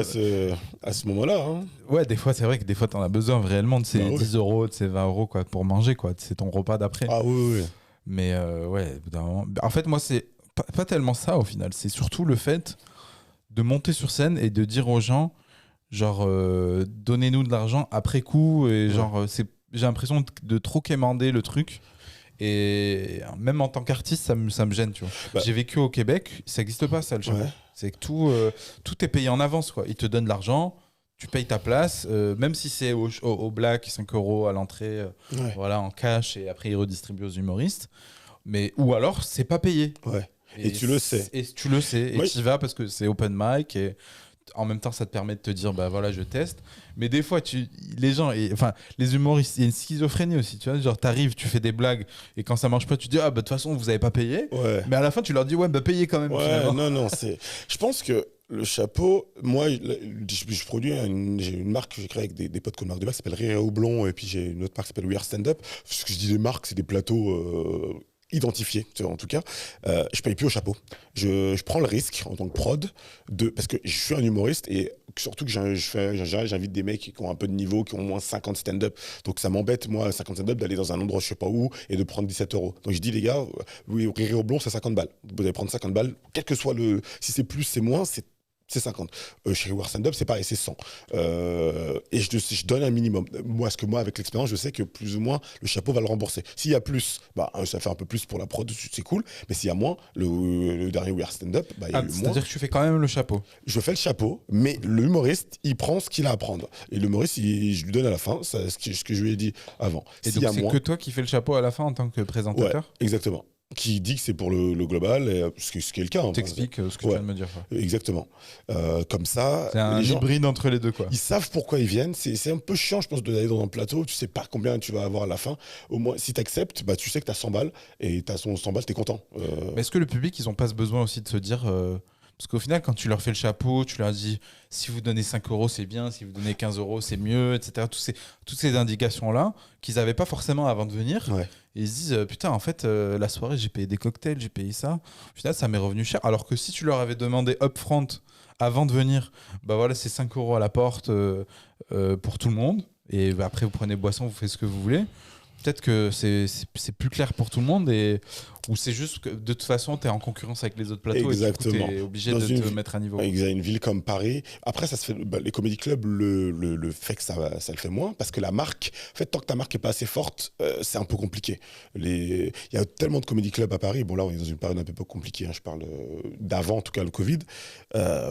B: à ce moment-là. Hein.
A: Ouais, des fois, c'est vrai que des fois, t'en as besoin réellement de ces 10 euros, de ces 20 euros quoi, pour manger, quoi. C'est ton repas d'après.
B: Ah oui.
A: Mais ouais, au bout d'un moment... En fait, moi, c'est pas tellement ça, au final. C'est surtout le fait de monter sur scène et de dire aux gens, genre, donnez-nous de l'argent après coup. Et genre, j'ai l'impression de trop quémander le truc. Et même en tant qu'artiste, ça me gêne, tu vois. J'ai vécu au Québec, ça n'existe pas, ça, le chapeau. Ouais. C'est que tout est payé en avance, quoi. Ils te donnent de l'argent, tu payes ta place, même si c'est au black, 5 euros à l'entrée, voilà, en cash, et après ils redistribuent aux humoristes. Ou alors, c'est pas payé.
B: Ouais. Et tu le sais.
A: Et tu le sais, et tu y vas parce que c'est open mic, et en même temps, ça te permet de te dire, bah voilà, je teste. Mais des fois, les gens, les humoristes, il y a une schizophrénie aussi, tu vois. Genre, t'arrives, tu fais des blagues, et quand ça marche pas, tu dis, ah bah de toute façon, vous avez pas payé.
B: Ouais.
A: Mais à la fin, tu leur dis, ouais, bah payez quand même.
B: Ouais, non, je pense que le chapeau, moi, je produis j'ai une marque que j'ai créée avec des potes comme Marc Debac qui s'appelle Rire et Houblon, et puis j'ai une autre marque qui s'appelle We Are Stand Up. Ce que je dis des marques, c'est des plateaux identifié, en tout cas, je paye plus au chapeau. Je prends le risque en tant que prod parce que je suis un humoriste et surtout que j'invite des mecs qui ont un peu de niveau, qui ont au moins 50 stand-up. Donc ça m'embête, moi, 50 stand-up, d'aller dans un endroit je sais pas où et de prendre 17 euros. Donc je dis, les gars, oui, Rire au blond, c'est 50 balles. Vous allez prendre 50 balles, quel que soit si c'est plus, c'est moins, c'est 50. Chez War Stand Up, c'est pareil, c'est 100. Et je donne un minimum. Moi, avec l'expérience, je sais que plus ou moins, le chapeau va le rembourser. S'il y a plus, ça fait un peu plus pour la prod, c'est cool. Mais s'il y a moins, le dernier War Stand Up, il y a eu moins.
A: C'est-à-dire que tu fais quand même le chapeau.
B: Je fais le chapeau, mais l'humoriste, il prend ce qu'il a à prendre. Et l'humoriste, je lui donne à la fin ce que je lui ai dit avant.
A: Et donc, c'est que toi qui fais le chapeau à la fin en tant que présentateur ?
B: Ouais, exactement. Qui dit que c'est pour le global, ce qui est le cas.
A: T'expliques ce que tu viens de me dire. Quoi.
B: Exactement. Comme ça,
A: c'est un hybride entre les deux, quoi.
B: Ils savent pourquoi ils viennent. C'est un peu chiant, je pense, d'aller dans un plateau. Tu sais pas combien tu vas avoir à la fin. Au moins, si tu acceptes, tu sais que tu as 100 balles et tu as 100 balles, tu es content.
A: Mais est-ce que le public, ils ont pas ce besoin aussi de se dire... Parce qu'au final, quand tu leur fais le chapeau, tu leur dis si vous donnez 5 euros, c'est bien, si vous donnez 15 euros, c'est mieux, etc. Toutes ces indications-là qu'ils n'avaient pas forcément avant de venir.
B: Ouais.
A: Et ils se disent putain, en fait, la soirée, j'ai payé des cocktails, j'ai payé ça. Au final, ça m'est revenu cher. Alors que si tu leur avais demandé upfront avant de venir, bah voilà, c'est 5 euros à la porte pour tout le monde. Et après, vous prenez boisson, vous faites ce que vous voulez. Peut-être que c'est plus clair pour tout le monde ou c'est juste que de toute façon tu es en concurrence avec les autres plateaux.
B: Exactement.
A: Et tu es obligé de te mettre à niveau.
B: Une ville comme Paris, après ça se fait, les comédie clubs le fait que ça le fait moins parce que la marque, en fait, tant que ta marque est pas assez forte, c'est un peu compliqué. Il y a tellement de comédie clubs à Paris, bon là on est dans une période un peu compliquée, hein, je parle d'avant en tout cas le Covid.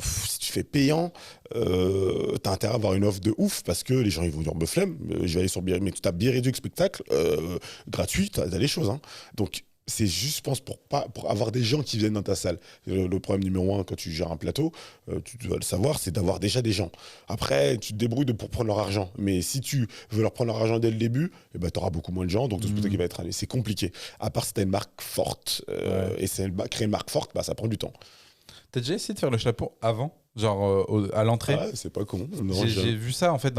B: Si tu fais payant, t'as intérêt à avoir une offre de ouf parce que les gens ils vont dire flemme, je vais aller sur Bière, mais tu tapes Bière réduit spectacle gratuit, t'as des choses, hein. Donc c'est juste, je pense, pour avoir des gens qui viennent dans ta salle. Le problème numéro 1, quand tu gères un plateau, tu dois le savoir, c'est d'avoir déjà des gens. Après, tu te débrouilles pour prendre leur argent. Mais si tu veux leur prendre leur argent dès le début, tu auras beaucoup moins de gens, donc tout qui va être allé. C'est compliqué. À part si tu as une marque forte, et créer une marque forte, ça prend du temps.
A: T'as déjà essayé de faire le chapeau avant ? Genre à l'entrée.
B: Ah, c'est pas con.
A: J'ai vu ça en fait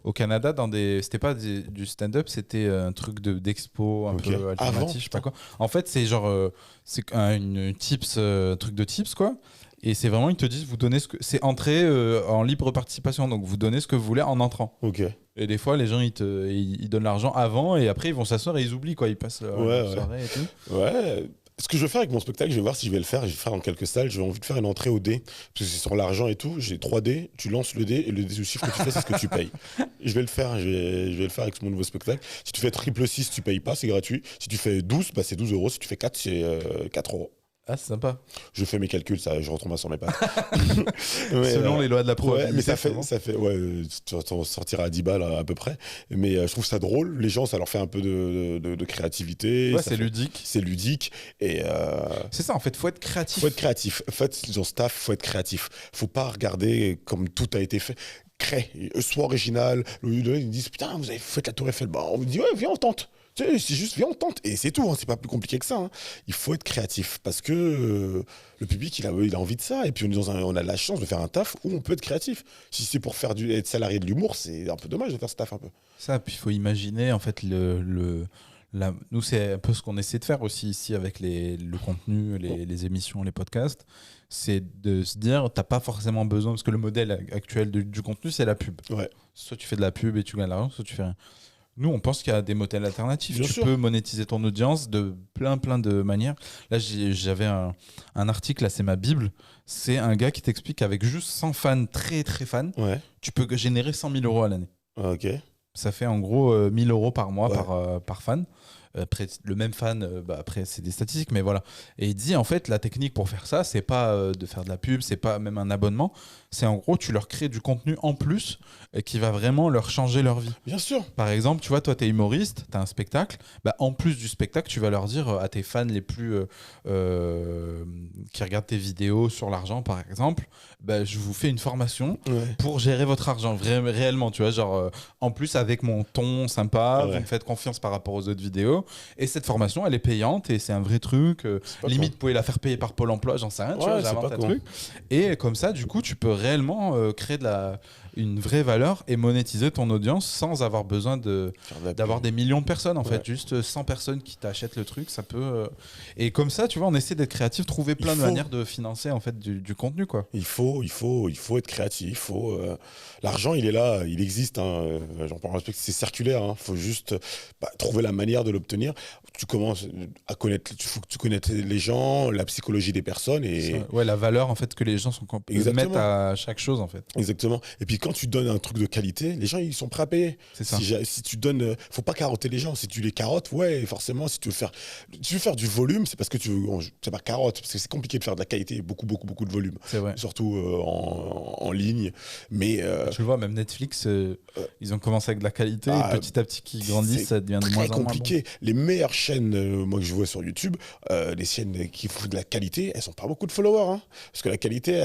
A: au Canada c'était pas du stand-up, c'était un truc d'expo un peu alternatif, je sais pas quoi. En fait, c'est genre c'est une tips, truc de tips quoi. Et c'est vraiment, ils te disent, vous donnez c'est entrée en libre participation, donc vous donnez ce que vous voulez en entrant.
B: Ok.
A: Et des fois, les gens ils donnent l'argent avant et après ils vont s'asseoir et ils oublient quoi, ils passent la soirée et tout.
B: Ouais. Ce que je vais faire avec mon spectacle, je vais voir si je vais le faire. Je vais faire dans quelques salles. J'ai envie de faire une entrée au dé. Parce que c'est sur l'argent et tout. J'ai 3 dés. Tu lances le dé et le chiffre que tu fais, c'est ce que tu payes. Je vais le faire. Je vais le faire avec mon nouveau spectacle. Si tu fais triple 6, tu payes pas, c'est gratuit. Si tu fais 12, c'est 12 euros. Si tu fais 4, c'est 4 euros.
A: Ah, c'est sympa.
B: Je fais mes calculs, ça, je retombe sur mes pattes.
A: Selon les lois de la probabilité.
B: Ouais, mais ça fait tu vas t'en sortir à 10 balles à peu près. Mais je trouve ça drôle. Les gens, ça leur fait un peu de créativité.
A: Ouais, c'est ludique.
B: C'est ludique. Et
A: c'est ça, en fait, faut être créatif.
B: Faut être créatif. En fait, dans staff, faut être créatif. Faut pas regarder comme tout a été fait. Crée, sois original. Ils disent putain, vous avez fait la Tour Eiffel. Bah, on vous dit ouais, viens, on tente. Tu sais, c'est juste viens, on tente. Et c'est tout, hein, c'est pas plus compliqué que ça. Hein. Il faut être créatif parce que le public, il a envie de ça. Et puis on a la chance de faire un taf où on peut être créatif. Si c'est pour être salarié de l'humour, c'est un peu dommage de faire ce taf un peu.
A: Ça, puis il faut imaginer, en fait, nous, c'est un peu ce qu'on essaie de faire aussi ici avec le contenu, les émissions, les podcasts. C'est de se dire, t'as pas forcément besoin, parce que le modèle actuel du contenu, c'est la pub.
B: Ouais.
A: Soit tu fais de la pub et tu gagnes de l'argent, soit tu fais rien. Nous, on pense qu'il y a des modèles alternatifs.
B: Bien
A: tu
B: sûr.
A: peux monétiser ton audience de plein de manières. Là, j'avais un article, là, c'est ma Bible. C'est un gars qui t'explique qu'avec juste 100 fans, très très fans, tu peux générer 100 000 euros à l'année.
B: Ok.
A: Ça fait en gros 1 000 euros par mois par fan. Après, le même fan, après, c'est des statistiques, mais voilà. Et il dit, en fait, la technique pour faire ça, c'est pas de faire de la pub, c'est pas même un abonnement. C'est en gros, tu leur crées du contenu en plus qui va vraiment leur changer leur vie.
B: Bien sûr.
A: Par exemple, tu vois, toi, t'es humoriste, t'as un spectacle. Bah, en plus du spectacle, tu vas leur dire à tes fans les plus qui regardent tes vidéos sur l'argent, par exemple, bah, je vous fais une formation pour gérer votre argent réellement. Tu vois, genre, en plus, avec mon ton sympa, vous me faites confiance par rapport aux autres vidéos. Et cette formation, elle est payante et c'est un vrai truc. Limite, vous pouvez la faire payer par Pôle emploi, j'en sais rien. Tu vois, j'invente un truc. Et comme ça, du coup, tu peux réellement créer une vraie valeur et monétiser ton audience sans avoir besoin d'avoir des millions de personnes. En fait, juste 100 personnes qui t'achètent le truc, ça peut. Et comme ça, tu vois, on essaie d'être créatif, trouver plein de manières de financer en fait du contenu, quoi.
B: Il faut être créatif. L'argent, il est là, il existe. Hein. J'en parle, c'est circulaire. Il faut juste trouver la manière de l'obtenir. Tu commences à connaître, il faut que tu connaisses les gens, la psychologie des personnes et
A: la valeur en fait que les gens mettent à chaque chose en fait.
B: Exactement. Et puis quand tu donnes un truc de qualité, les gens ils sont prêts à payer.
A: C'est ça.
B: Si tu donnes, faut pas carotter les gens. Si tu les carottes, forcément, si tu veux faire du volume, c'est parce que c'est pas carotte, parce que c'est compliqué de faire de la qualité, beaucoup de volume.
A: C'est vrai.
B: Surtout en ligne. Mais
A: tu le vois, même Netflix, ils ont commencé avec de la qualité, et petit à petit qu'ils grandissent, ça devient de moins en moins
B: compliqué. Bon. Les meilleures chaînes, moi que je vois sur YouTube, les chaînes qui font de la qualité, elles ont pas beaucoup de followers, hein, parce que la qualité,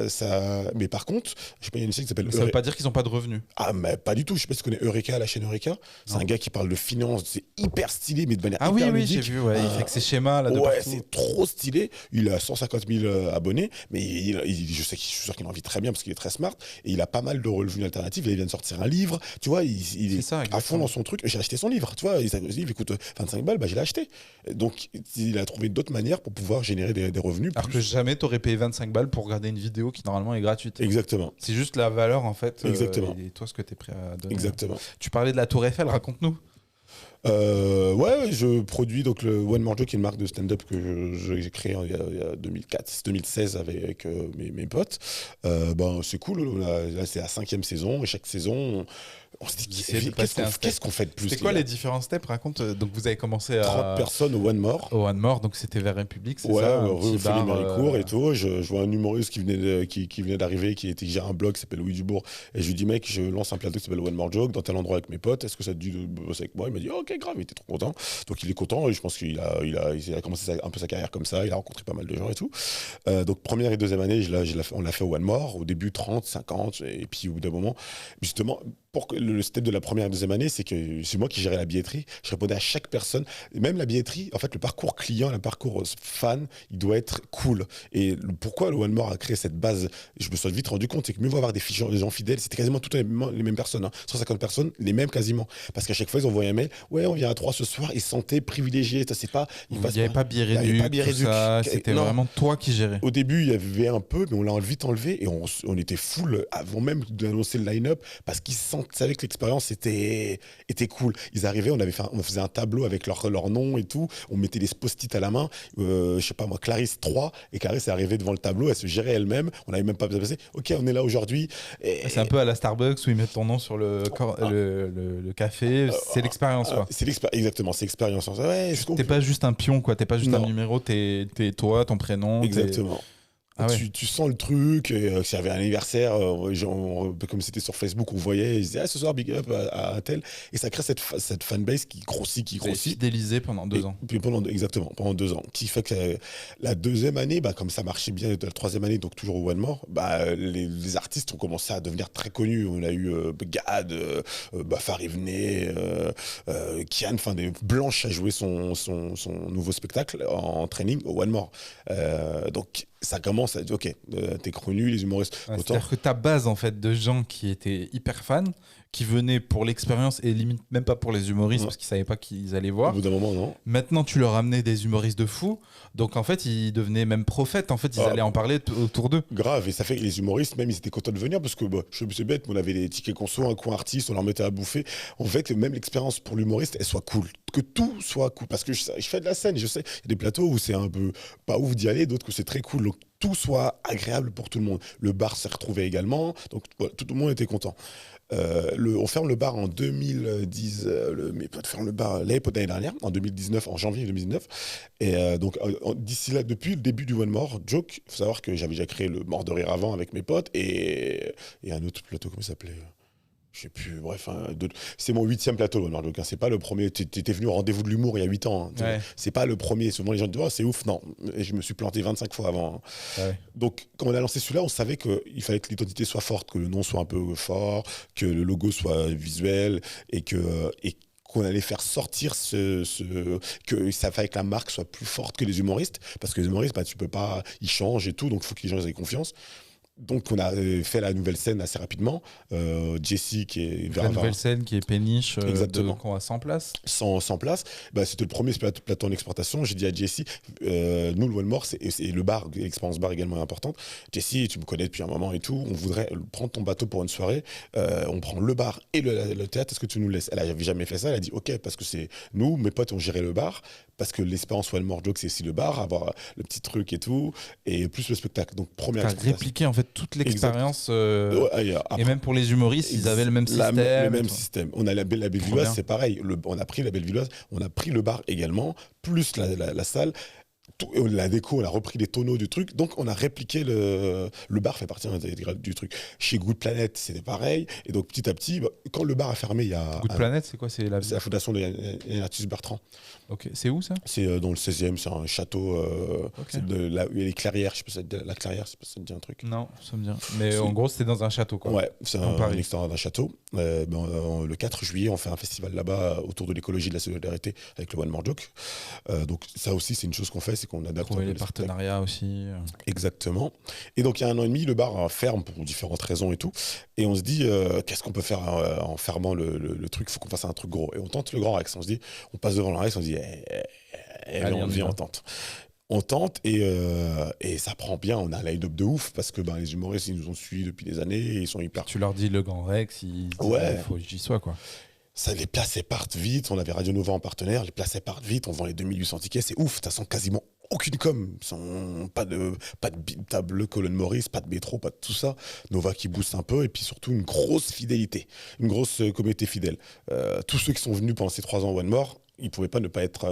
B: ça. Mais par contre, je sais pas, il y a une chaîne qui s'appelle.
A: Ça veut pas dire qu'ils n'ont pas de revenus.
B: Ah, mais pas du tout. Je sais pas si tu connais Eureka, la chaîne Eureka. C'est un gars qui parle de finance, c'est hyper stylé, mais de manière hyper ludique.
A: J'ai vu. Il fait que ses schémas là.
B: C'est trop stylé. Il a 150 000 abonnés, mais je suis sûr qu'il en vit très bien parce qu'il est très smart et il a pas mal de revenus alternatifs. Il vient de sortir un livre, tu vois. Il est à fond dans son truc. J'ai acheté son livre, tu vois. Ce livre coûte 25 balles, je l'ai acheté. Donc il a trouvé d'autres manières pour pouvoir générer des revenus.
A: Alors que jamais t'aurais payé 25 balles pour regarder une vidéo qui normalement est gratuite.
B: Exactement.
A: C'est juste la valeur en fait.
B: Exactement.
A: Et toi ce que t'es prêt à donner.
B: Exactement.
A: Tu parlais de la Tour Eiffel, raconte-nous.
B: Je produis donc le One More Joke, qui est une marque de stand-up que j'ai créée il y a 2016 avec mes potes. C'est cool. Là, c'est la 5e saison et chaque saison, on se dit qu'est-ce qu'on fait de plus.
A: C'est quoi les différents steps? Raconte. Donc vous avez commencé à
B: 30 personnes au One More.
A: Au One More, donc c'était vers République, c'est
B: ça?
A: Ouais,
B: rue Félix-Méricourt et tout. Je vois un humoriste qui venait d'arriver, qui gère un blog qui s'appelle Louis Dubourg. Et je lui dis, mec, je lance un plateau qui s'appelle One More Joke dans tel endroit avec mes potes. Est-ce que ça te dit de bosser avec moi? Il m'a dit, ok, grave, il était trop content. Donc il est content et je pense qu'il a commencé un peu sa carrière comme ça. Il a rencontré pas mal de gens et tout. Donc première et deuxième année, on l'a fait au One More. Au début 30, 50 et puis au bout d'un moment, justement, pour le step de la première et deuxième année, c'est que c'est moi qui gérais la billetterie. Je répondais à chaque personne. Et même la billetterie, en fait, le parcours client, le parcours fan, il doit être cool. Et pourquoi le One More a créé cette base, je me suis vite rendu compte, c'est que mieux vaut avoir des gens fidèles. C'était quasiment toutes les mêmes personnes. 150 personnes, les mêmes quasiment. Parce qu'à chaque fois, ils envoyaient un mail. Ouais, on vient à 3 ce soir. Ils se sentaient privilégiés. Ça, c'est pas.
A: Il n'y avait pas billet réduit. C'était vraiment toi qui gérais.
B: Au début, il y avait un peu, mais on l'a vite enlevé et on était full avant même d'annoncer le line-up parce qu'ils se savais que l'expérience était cool. Ils arrivaient, on faisait un tableau avec leur nom et tout. On mettait des post-it à la main. Je sais pas moi, Clarisse 3. Et Clarisse est arrivée devant le tableau. Elle se gérait elle-même. On n'avait même pas besoin de passer. Ok, on est là aujourd'hui.
A: C'est un peu à la Starbucks où ils mettent ton nom sur le café. C'est l'expérience, quoi.
B: Exactement, c'est l'expérience. Ouais,
A: t'es pas juste un pion, quoi. T'es pas juste un numéro. T'es toi, ton prénom.
B: Exactement. Tu sens le truc, s'il y avait un anniversaire, comme c'était sur Facebook, on voyait, ils disaient ce soir big up à tel, et ça crée cette fanbase qui grossit.
A: Fidélisé pendant 2 ans.
B: Puis pendant 2 ans. Qui fait que la deuxième année, comme ça marchait bien, la troisième année, donc toujours au One More, les artistes ont commencé à devenir très connus. On a eu Gad, Farivenet, Kian, Blanche a joué son nouveau spectacle en training au One More. Donc ça commence à dire ok, t'es connu, les humoristes.
A: C'est-à-dire que ta base en fait de gens qui étaient hyper fans, qui venaient pour l'expérience et limite même pas pour les humoristes parce qu'ils savaient pas qu'ils allaient voir.
B: Au bout d'un moment, non.
A: Maintenant, tu leur amenais des humoristes de fous, donc en fait, ils devenaient même prophètes. En fait, ils allaient en parler autour d'eux.
B: Grave, et ça fait que les humoristes, même, ils étaient contents de venir parce que c'est bête, on avait des tickets conso, un coin artiste, on leur mettait à bouffer. En fait, que même l'expérience pour l'humoriste, elle soit cool. Que tout soit cool. Parce que je fais de la scène, je sais, il y a des plateaux où c'est un peu pas ouf d'y aller, d'autres où c'est très cool. Donc, tout soit agréable pour tout le monde. Le bar s'est retrouvé également, donc voilà, tout le monde était content. On ferme le bar en 2010, mais on ferme le bar l'année dernière, en 2019, en janvier 2019. Et donc d'ici là, depuis le début du One More Joke, il faut savoir que j'avais déjà créé le Mort de Rire avant avec mes potes et un autre plateau, comment il s'appelait, je sais plus, bref, c'est mon 8e plateau, One More Joke. C'est pas le premier. T'étais venu au rendez-vous de l'humour il y a 8 ans.
A: Ouais.
B: C'est pas le premier. Souvent les gens disent c'est ouf. Non, et je me suis planté 25 fois avant.
A: Ouais.
B: Donc quand on a lancé celui-là, on savait qu'il fallait que l'identité soit forte, que le nom soit un peu fort, que le logo soit visuel et qu'on allait faire sortir que ça fait que la marque soit plus forte que les humoristes, parce que les humoristes, tu peux pas, ils changent et tout, donc il faut que les gens aient confiance. Donc on a fait la nouvelle scène assez rapidement. Jessie qui est
A: la nouvelle scène qui est péniche,
B: qu'on
A: a 100 places.
B: 100 places. C'était le premier plateau en exportation. J'ai dit à Jessie, nous le One More, et le bar, l'expérience bar également est importante. Jessie, tu me connais depuis un moment et tout. On voudrait prendre ton bateau pour une soirée. On prend le bar et le théâtre. Est-ce que tu nous laisses? Elle n'avait jamais fait ça. Elle a dit ok, parce que c'est nous, mes potes, ont géré le bar. Parce que l'expérience One More Joke, c'est aussi le bar, avoir le petit truc et tout, et plus le spectacle. Donc première exportation.
A: Répliquer en fait toute l'expérience. Et même pour les humoristes, ils avaient le même système.
B: Le même système. On a la Bellevilloise, c'est pareil. On a pris la Bellevilloise, on a pris le bar également, plus la salle. La déco, on a repris les tonneaux du truc, donc on a répliqué le bar fait partie intégrale du truc. Chez Good Planet, c'était pareil, et donc petit à petit, quand le bar a fermé, il y a...
A: Good Planet, c'est quoi? C'est la
B: fondation de Yannatus Bertrand.
A: Ok, c'est où ça?
B: C'est dans le 16e, c'est un château,
A: okay.
B: il y a les clairières, je sais pas si la clairière, je sais pas si ça te dit un truc.
A: Non, ça me dit. Mais en gros, c'était dans un château, quoi.
B: Ouais, c'est un extérieur d'un château. Le 4 juillet, on fait un festival là-bas autour de l'écologie, de la solidarité avec le One More Joke. Donc ça aussi, c'est une chose qu'on fait, c'est qu'on adapte
A: les partenariats aussi.
B: Exactement. Et donc il y a 1 an et demi, le bar ferme pour différentes raisons et tout. Et on se dit, qu'est-ce qu'on peut faire en fermant le truc? Il faut qu'on fasse un truc gros. Et on tente le Grand Rex. On se dit, on passe devant le Rex, on se dit, allez, on vient, on tente. On tente et ça prend bien. On a un line-up de ouf parce que les humoristes, ils nous ont suivis depuis des années et ils sont hyper...
A: Tu leur dis le Grand Rex, il faut que j'y sois, quoi.
B: Ça, les places, elles partent vite. On avait Radio Nova en partenaire. Les places, elles partent vite. On vend les 2800 tickets. C'est ouf. T'as quasiment aucune com. Pas de table Colin Morris, pas de métro, pas de tout ça. Nova qui booste un peu. Et puis surtout, une grosse fidélité. Une grosse communauté fidèle. Tous ceux qui sont venus pendant ces 3 ans One More, ils ne pouvaient pas ne pas être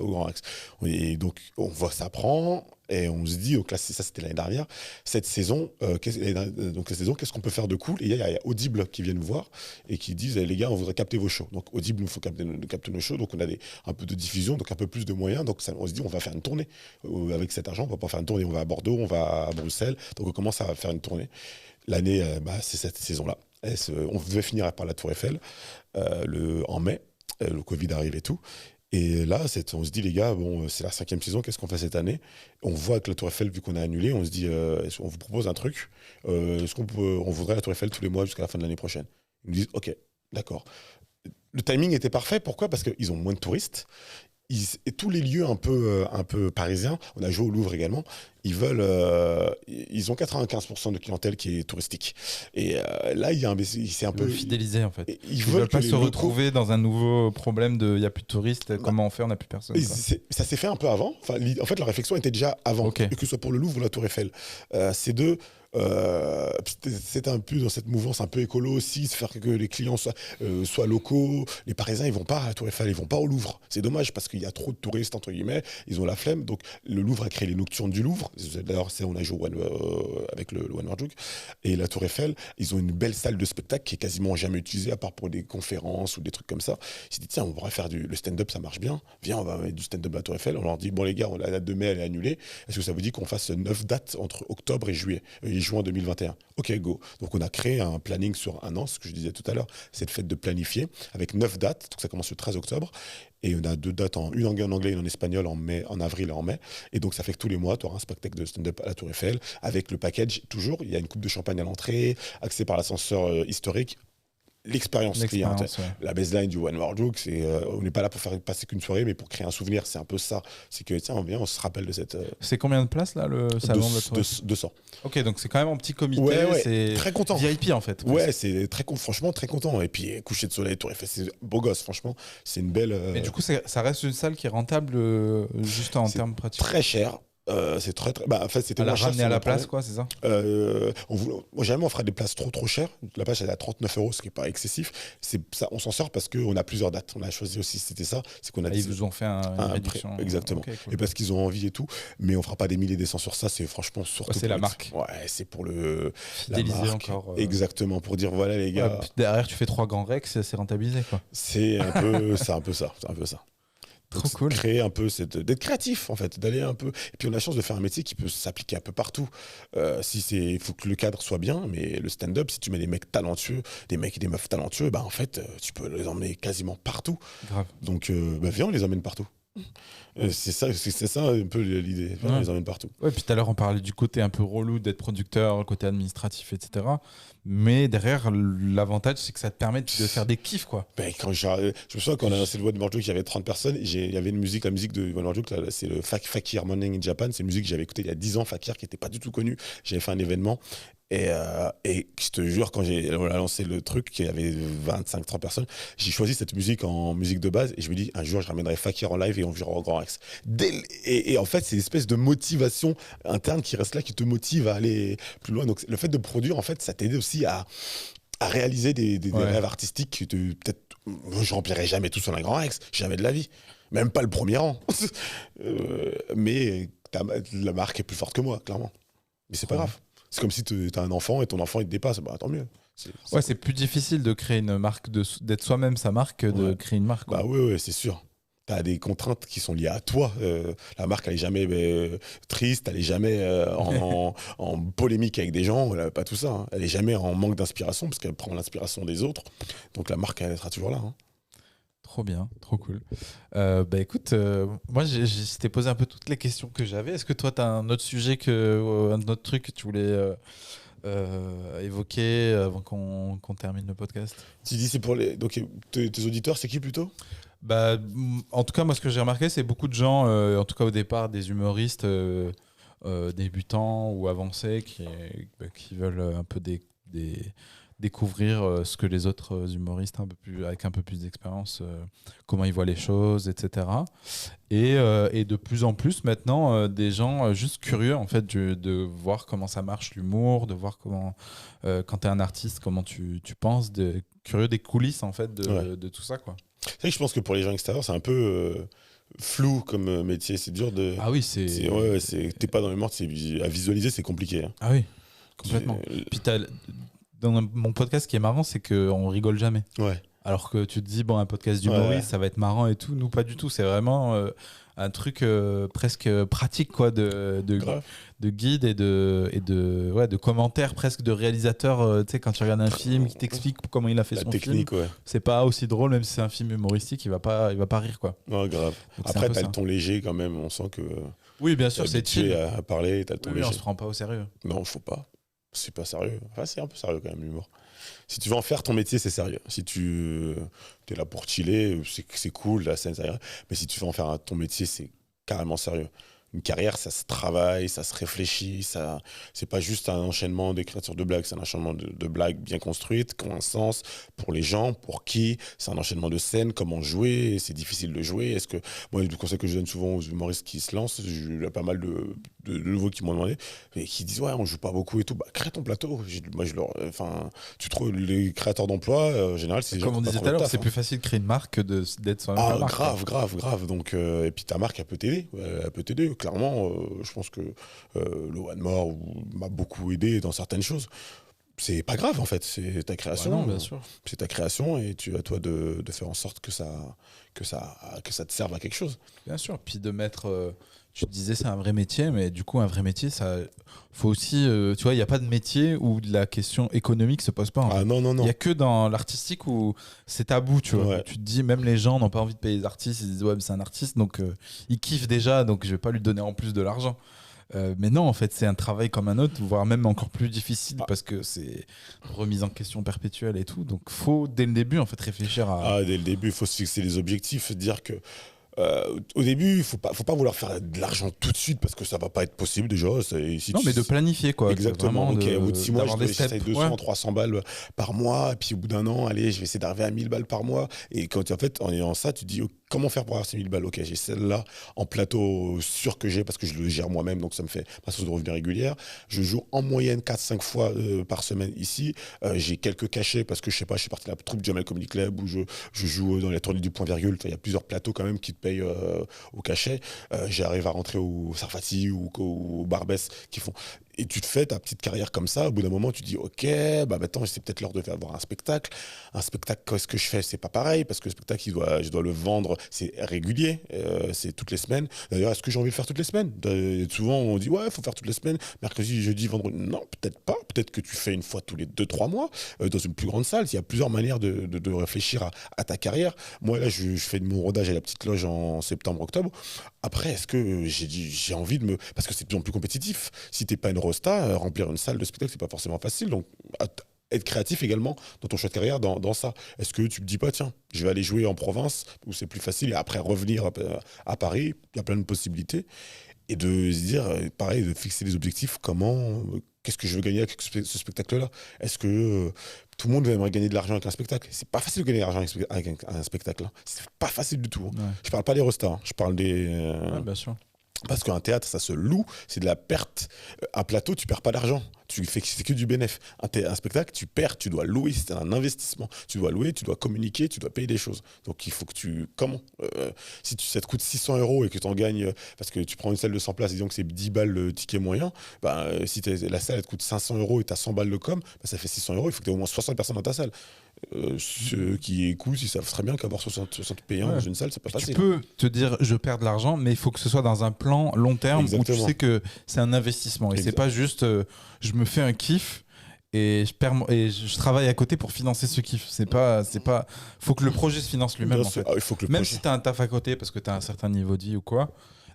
B: au Grand Rex. Et donc, on voit ça prend. Et on se dit, ça c'était l'année dernière, cette saison, qu'est-ce qu'on peut faire de cool? Et il y a Audible qui viennent nous voir et qui disent, les gars, on voudrait capter vos shows. Donc Audible, il faut capter nos shows. Donc on a un peu de diffusion, donc un peu plus de moyens. Donc on se dit, on va faire une tournée. Avec cet argent, on va pas faire une tournée. On va à Bordeaux, on va à Bruxelles. Donc on commence à faire une tournée. L'année, c'est cette saison-là. On devait finir par la Tour Eiffel en mai. Le Covid arrive et tout. Et là, on se dit, les gars, c'est la 5e saison, qu'est-ce qu'on fait cette année? On voit avec la Tour Eiffel, vu qu'on a annulé, on se dit, on vous propose un truc, est-ce on voudrait la Tour Eiffel tous les mois jusqu'à la fin de l'année prochaine? Ils nous disent, ok, d'accord. Le timing était parfait, pourquoi? Parce qu'ils ont moins de touristes, et tous les lieux un peu parisiens, on a joué au Louvre également, ils ont 95% de clientèle qui est touristique. Et là, il y a c'est un
A: Ils
B: peu
A: veulent fidéliser en fait.
B: Ils
A: Veulent pas
B: que
A: se
B: les locaux-
A: retrouver dans un nouveau problème de il n'y a plus de touristes, comment on fait, on n'a plus personne.
B: Et
A: Quoi.
B: ça s'est fait un peu avant. Enfin, en fait, la réflexion était déjà avant,
A: Ok.
B: que ce soit pour le Louvre ou la Tour Eiffel. C'est c'était un peu dans cette mouvance un peu écolo aussi, de faire que les clients soient locaux. Les Parisiens, ils vont pas à la Tour Eiffel, ils vont pas au Louvre. C'est dommage parce qu'il y a trop de touristes, entre guillemets, ils ont la flemme. Donc le Louvre a créé les Nocturnes du Louvre. D'ailleurs, on a joué avec le One World Joke. Et la Tour Eiffel, ils ont une belle salle de spectacle qui est quasiment jamais utilisée, à part pour des conférences ou des trucs comme ça. Ils se dit, tiens, on pourrait faire le stand-up, ça marche bien. Viens, on va mettre du stand-up à la Tour Eiffel. On leur dit, bon les gars, la date de mai, elle est annulée. Est-ce que ça vous dit qu'on fasse 9 dates entre octobre et juin 2021? Ok, go. Donc on a créé un planning sur un an, ce que je disais tout à l'heure, c'est le fait de planifier avec 9 dates. Donc ça commence le 13 octobre. Et on a 2 dates, une en anglais et une en espagnol en avril et en mai. Et donc ça fait que tous les mois, tu auras un spectacle de stand-up à la Tour Eiffel avec le package toujours. Il y a une coupe de champagne à l'entrée, accès par l'ascenseur historique. L'expérience client.
A: Ouais.
B: La baseline du One World Joke, c'est on n'est pas là pour faire passer qu'une soirée, mais pour créer un souvenir. C'est un peu ça. C'est que tiens, on se rappelle de cette.
A: C'est combien de places là, le salon de la Tour Eiffel
B: 200.
A: Ok, donc c'est quand même en petit comité.
B: Ouais,
A: c'est
B: très content.
A: VIP en fait.
B: Ouais, c'est franchement très content. Et puis coucher de soleil, Tour Eiffel, c'est beau gosse. Franchement, c'est une belle.
A: Mais du coup, ça reste une salle qui est rentable juste en termes pratiques.
B: Très cher. C'est très. En fait, c'était
A: la
B: moins cher.
A: Ramener à la place, quoi, c'est ça
B: Jamais on fera des places trop chères. La place elle est à 39 €, ce qui n'est pas excessif. Ça, on s'en sort parce qu'on a plusieurs dates. On a choisi aussi, c'était ça. C'est qu'on a
A: ils vous ont fait une réduction.
B: Exactement.
A: Okay, cool.
B: Et parce qu'ils ont envie et tout. Mais on fera pas des milliers et des cents sur ça. C'est franchement surtout.
A: C'est la marque.
B: Ouais, c'est pour le.
A: Fidéliser la marque. Encore.
B: Exactement. Pour dire voilà les gars.
A: Ouais, derrière, tu fais 3 grands rex, c'est rentabilisé, quoi.
B: C'est un peu ça. C'est un peu ça.
A: Trop cool.
B: Créer un peu d'être créatif en fait, d'aller un peu. Et puis on a la chance de faire un métier qui peut s'appliquer un peu partout. Il faut que le cadre soit bien, mais le stand-up, si tu mets des mecs talentueux, des mecs et des meufs talentueux, en fait, tu peux les emmener quasiment partout.
A: Grave.
B: Donc viens, on les emmène partout. C'est ça un peu l'idée. Viens, on les emmène partout.
A: Ouais, puis tout à l'heure on parlait du côté un peu relou d'être producteur, le côté administratif, etc. Mais derrière, l'avantage c'est que ça te permet de faire des kiffs, quoi.
B: Quand je me souviens quand on a lancé le One World Joke, il y avait 30 personnes. Il y avait la musique de One World Joke, c'est le Fakir Morning in Japan. C'est une musique que j'avais écoutée il y a 10 ans, Fakir, qui n'était pas du tout connu. J'avais fait un événement. Et je te jure, quand on a lancé le truc, il y avait 25-30 personnes, j'ai choisi cette musique en musique de base et je me dis, un jour, je ramènerai Fakir en live et on verra au Grand Rex. Et en fait, c'est une espèce de motivation interne qui reste là, qui te motive à aller plus loin. Donc, le fait de produire, en fait, ça t'aide aussi à réaliser des rêves artistiques que peut-être, je remplirai jamais tout sur un Grand Rex, jamais de la vie. Même pas le premier rang. Mais la marque est plus forte que moi, clairement. Mais c'est pas grave. C'est comme si tu as un enfant et ton enfant il te dépasse, tant mieux.
A: C'est plus difficile de créer une marque, d'être soi-même sa marque que de créer une marque.
B: Quoi. Ouais, c'est sûr. Tu as des contraintes qui sont liées à toi. La marque, elle est jamais triste, elle est jamais en polémique avec des gens, pas tout ça. Hein. Elle est jamais en manque d'inspiration parce qu'elle prend l'inspiration des autres. Donc la marque, elle sera toujours là. Hein.
A: Trop bien, trop cool. Écoute, moi je t'ai posé un peu toutes les questions que j'avais. Est-ce que toi tu as un autre sujet, un autre truc que tu voulais évoquer avant qu'on termine le podcast?
B: Tu dis c'est pour les. Donc tes auditeurs, c'est qui plutôt?
A: En tout cas, moi ce que j'ai remarqué, c'est beaucoup de gens, en tout cas au départ, des humoristes débutants ou avancés qui veulent un peu découvrir ce que les autres humoristes avec un peu plus d'expérience, comment ils voient les choses, etc. Et de plus en plus maintenant, des gens juste curieux en fait de voir comment ça marche l'humour, de voir comment, quand tu es un artiste, comment tu penses, curieux des coulisses en fait de tout ça, quoi.
B: C'est vrai que je pense que pour les gens extérieurs, c'est un peu flou comme métier. C'est dur de.
A: Ah oui,
B: t'es pas dans les morts, à visualiser, c'est compliqué. Hein.
A: Ah oui, complètement. Puis dans mon podcast, ce qui est marrant, c'est qu'on rigole jamais.
B: Ouais.
A: Alors que tu te dis, un podcast d'humoriste, ça va être marrant et tout. Nous, pas du tout. C'est vraiment un truc presque pratique, quoi, de guide et de commentaires presque de réalisateurs. Tu sais, quand tu regardes un film qui t'explique comment il a fait son
B: technique,
A: film, c'est pas aussi drôle, même si c'est un film humoristique, il va pas rire, quoi.
B: Non, grave.
A: Donc,
B: après, t'as le ton léger quand même. On sent que.
A: Oui, bien sûr, c'est chill.
B: À parler, t'as le ton léger.
A: On se prend pas au sérieux.
B: Non, faut pas. C'est pas sérieux. Enfin, c'est un peu sérieux quand même, l'humour. Si tu veux en faire ton métier, c'est sérieux. Si tu es là pour chiller, c'est cool, la scène, ça ira. Mais si tu veux en faire ton métier, c'est carrément sérieux. Une carrière, ça se travaille, ça se réfléchit, c'est pas juste un enchaînement d'écriture de blagues, c'est un enchaînement de blagues bien construites, qui ont un sens pour les gens, pour qui, c'est un enchaînement de scènes, comment jouer, c'est difficile de jouer. Est-ce que, moi, le conseil que je donne souvent aux humoristes qui se lancent, il y a pas mal de nouveaux qui m'ont demandé, et qui disent, ouais, on joue pas beaucoup et tout, bah, crée ton plateau. Moi, tu trouves les créateurs d'emploi, en général, c'est
A: Comme on disait tout à l'heure, c'est plus facile de créer une marque que d'être soi-même la marque.
B: Grave. Donc, et puis ta marque, elle peut t'aider. Clairement, je pense que le One More m'a beaucoup aidé dans certaines choses. C'est pas grave en fait, c'est ta création.
A: Ouais, non, bien sûr.
B: C'est ta création et à toi de faire en sorte que ça te serve à quelque chose.
A: Bien sûr. Puis de mettre. Tu te disais c'est un vrai métier, mais du coup un vrai métier, ça faut aussi. Tu vois, il n'y a pas de métier où la question économique se pose pas.
B: Ah non.
A: Il y a que dans l'artistique où c'est tabou, tu vois.
B: Ouais.
A: Tu te dis même les gens n'ont pas envie de payer les artistes, ils se disent ouais mais c'est un artiste donc il kiffe déjà donc je vais pas lui donner en plus de l'argent. Mais non, en fait, c'est un travail comme un autre, voire même encore plus difficile parce que c'est remise en question perpétuelle et tout. Donc, faut dès le début en fait réfléchir à.
B: Dès le début, il faut se fixer les objectifs, dire que au début, il faut pas vouloir faire de l'argent tout de suite parce que ça va pas être possible déjà.
A: Mais de planifier quoi.
B: Exactement. Au bout de 6 mois, j'essaye 200,
A: ouais.
B: 300 balles par mois. Et puis au bout d'un an, allez, je vais essayer d'arriver à 1000 balles par mois. Et quand en fait, en ayant ça, tu te dis comment faire pour avoir ces 1000 balles. Ok, j'ai celle-là en plateau sûr que j'ai parce que je le gère moi-même, donc ça me fait ma source de revenus régulière. Je joue en moyenne 4-5 fois par semaine ici. J'ai quelques cachets parce que je sais pas, je suis parti de la troupe du Jamel Comedy Club où je joue dans les tournées du Point Virgule. Il y a plusieurs plateaux quand même qui te payent au cachet. J'arrive à rentrer au Sarfati ou au Barbès qui font. Et tu te fais ta petite carrière comme ça. Au bout d'un moment, tu dis ok, bah maintenant c'est peut-être l'heure de faire voir un spectacle. Un spectacle, qu'est-ce que je fais? C'est pas pareil parce que le spectacle, je dois le vendre. C'est régulier, c'est toutes les semaines. D'ailleurs, est-ce que j'ai envie de le faire toutes les semaines? Souvent, on dit ouais, il faut faire toutes les semaines. Mercredi, jeudi, vendredi. Non, peut-être pas. Peut-être que tu fais une fois tous les 2-3 mois dans une plus grande salle. Il y a plusieurs manières de réfléchir à ta carrière. Moi, là, je fais de mon rodage à la petite loge en septembre-octobre. Après, est-ce que j'ai envie de me... Parce que c'est de plus en plus compétitif. Si t'es pas une rosta, remplir une salle de spectacle, c'est pas forcément facile. Donc, être créatif également dans ton choix de carrière, dans ça. Est-ce que tu te dis pas, tiens, je vais aller jouer en province, où c'est plus facile, et après revenir à Paris, il y a plein de possibilités. Et de se dire, pareil, de fixer des objectifs, qu'est-ce que je veux gagner avec ce spectacle-là? Est-ce que tout le monde aimerait gagner de l'argent avec un spectacle? C'est pas facile de gagner de l'argent avec un spectacle. C'est pas facile du tout.
A: Ouais.
B: Je parle pas des restas, je parle des...
A: Ouais, bien sûr.
B: Parce qu'un théâtre, ça se loue, c'est de la perte. Un plateau, tu perds pas d'argent. C'est que du bénéfice. Un spectacle, tu perds, tu dois louer, c'est un investissement. Tu dois louer, tu dois communiquer, tu dois payer des choses. Donc il faut que comment si ça te coûte 600 € et que tu en gagnes, parce que tu prends une salle de 100 places, disons que c'est 10 balles le ticket moyen, si la salle elle te coûte 500 € et tu as 100 balles de com, ça fait 600 €, il faut que tu aies au moins 60 personnes dans ta salle. Ceux qui écoutent, ils savent très bien qu'avoir 60 payants dans une salle, c'est pas facile.
A: Tu peux te dire je perds de l'argent, mais il faut que ce soit dans un plan long terme où tu sais que c'est un investissement. Et c'est pas juste je me fais un kiff et je travaille à côté pour financer ce kiff. C'est pas. Faut que le projet se finance lui-même. En fait. Même si tu as un taf à côté parce que tu as un certain niveau de vie ou quoi.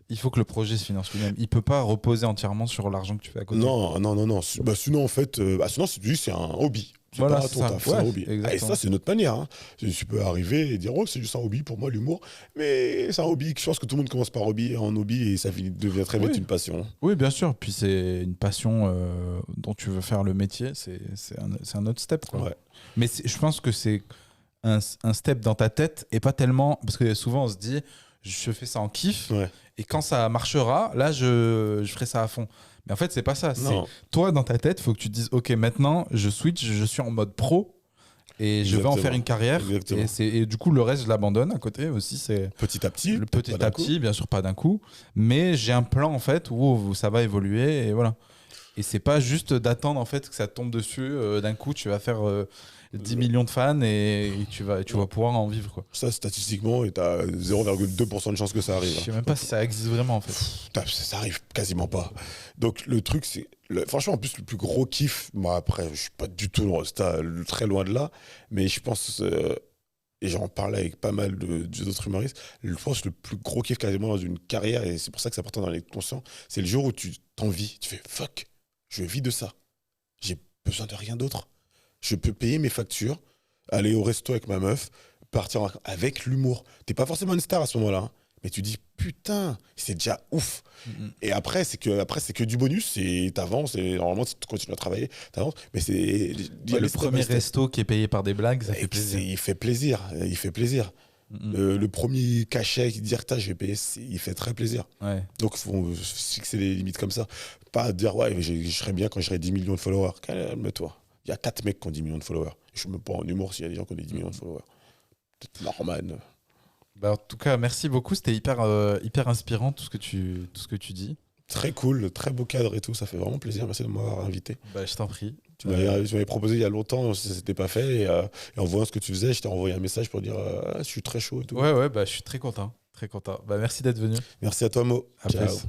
A: Il faut que le projet se finance lui-même. Il peut pas reposer entièrement sur l'argent que tu fais à côté.
B: Non. Sinon, en fait, sinon, c'est un hobby. C'est
A: voilà,
B: pas ton taf, c'est un hobby. Et ça, c'est notre manière. Hein. Tu peux arriver et dire, oh, c'est juste un hobby pour moi, l'humour. Mais c'est un hobby. Je pense que tout le monde commence par en hobby et ça devient très vite une passion.
A: Oui, bien sûr. Puis c'est une passion dont tu veux faire le métier. C'est un autre step. Quoi.
B: Ouais.
A: Mais je pense que c'est un step dans ta tête et pas tellement. Parce que souvent, on se dit, je fais ça en kiff.
B: Ouais.
A: Et quand ça marchera, là, je ferai ça à fond. Mais en fait, c'est pas ça. Toi, dans ta tête, il faut que tu te dises, OK, maintenant, je switch, je suis en mode pro et je vais en faire une carrière. Et du coup, le reste, je l'abandonne à côté aussi. C'est
B: petit à petit.
A: Petit à petit, bien sûr, pas d'un coup. Mais j'ai un plan, en fait, où ça va évoluer et voilà. Et c'est pas juste d'attendre, en fait, que ça tombe dessus. D'un coup, tu vas faire 10 millions de fans et tu vas pouvoir en vivre. Quoi.
B: Ça, statistiquement, tu as 0,2% de chance que ça arrive.
A: Je sais même pas si ça existe vraiment, en fait.
B: Ça arrive quasiment pas. Donc, le truc, c'est... Franchement, en plus, le plus gros kiff... Moi, après, je suis pas du tout très loin de là, mais je pense... et j'en parlais avec pas mal d'autres humoristes, je pense que le plus gros kiff quasiment dans une carrière, et c'est pour ça que c'est important dans les conscients, c'est le jour où tu t'envies, tu fais « fuck, je vis de ça. J'ai besoin de rien d'autre. Je peux payer mes factures, aller au resto avec ma meuf, partir avec l'humour. T'es pas forcément une star à ce moment-là, hein, mais tu dis putain, c'est déjà ouf. Et après, c'est que du bonus, et t'avances, et normalement, si tu continues à travailler, t'avances. Mais c'est.
A: Le premier resto qui est payé par des blagues, ça fait plaisir.
B: Il fait plaisir. Il fait plaisir. Le premier cachet qui dit je vais payer, il fait très plaisir.
A: Ouais.
B: Donc il faut fixer les limites comme ça. Pas dire ouais, je serais bien quand j'aurai 10 millions de followers. Calme-toi. Il y a 4 mecs qui ont 10 millions de followers. Je me prends en humour s'il y a des gens qui ont 10 millions de followers. Peut-être Norman.
A: Bah, en tout cas, merci beaucoup. C'était hyper inspirant tout ce que tu dis.
B: Très cool, très beau cadre et tout. Ça fait vraiment plaisir. Merci de m'avoir invité.
A: Bah, je t'en prie.
B: Tu m'avais proposé il y a longtemps, ça s'était pas fait. Et en voyant ce que tu faisais, je t'ai envoyé un message pour dire je suis très chaud et tout.
A: Ouais, bah, je suis très content. Très content. Bah, merci d'être venu.
B: Merci à toi, Mo.
A: À
B: Ciao.
A: plus.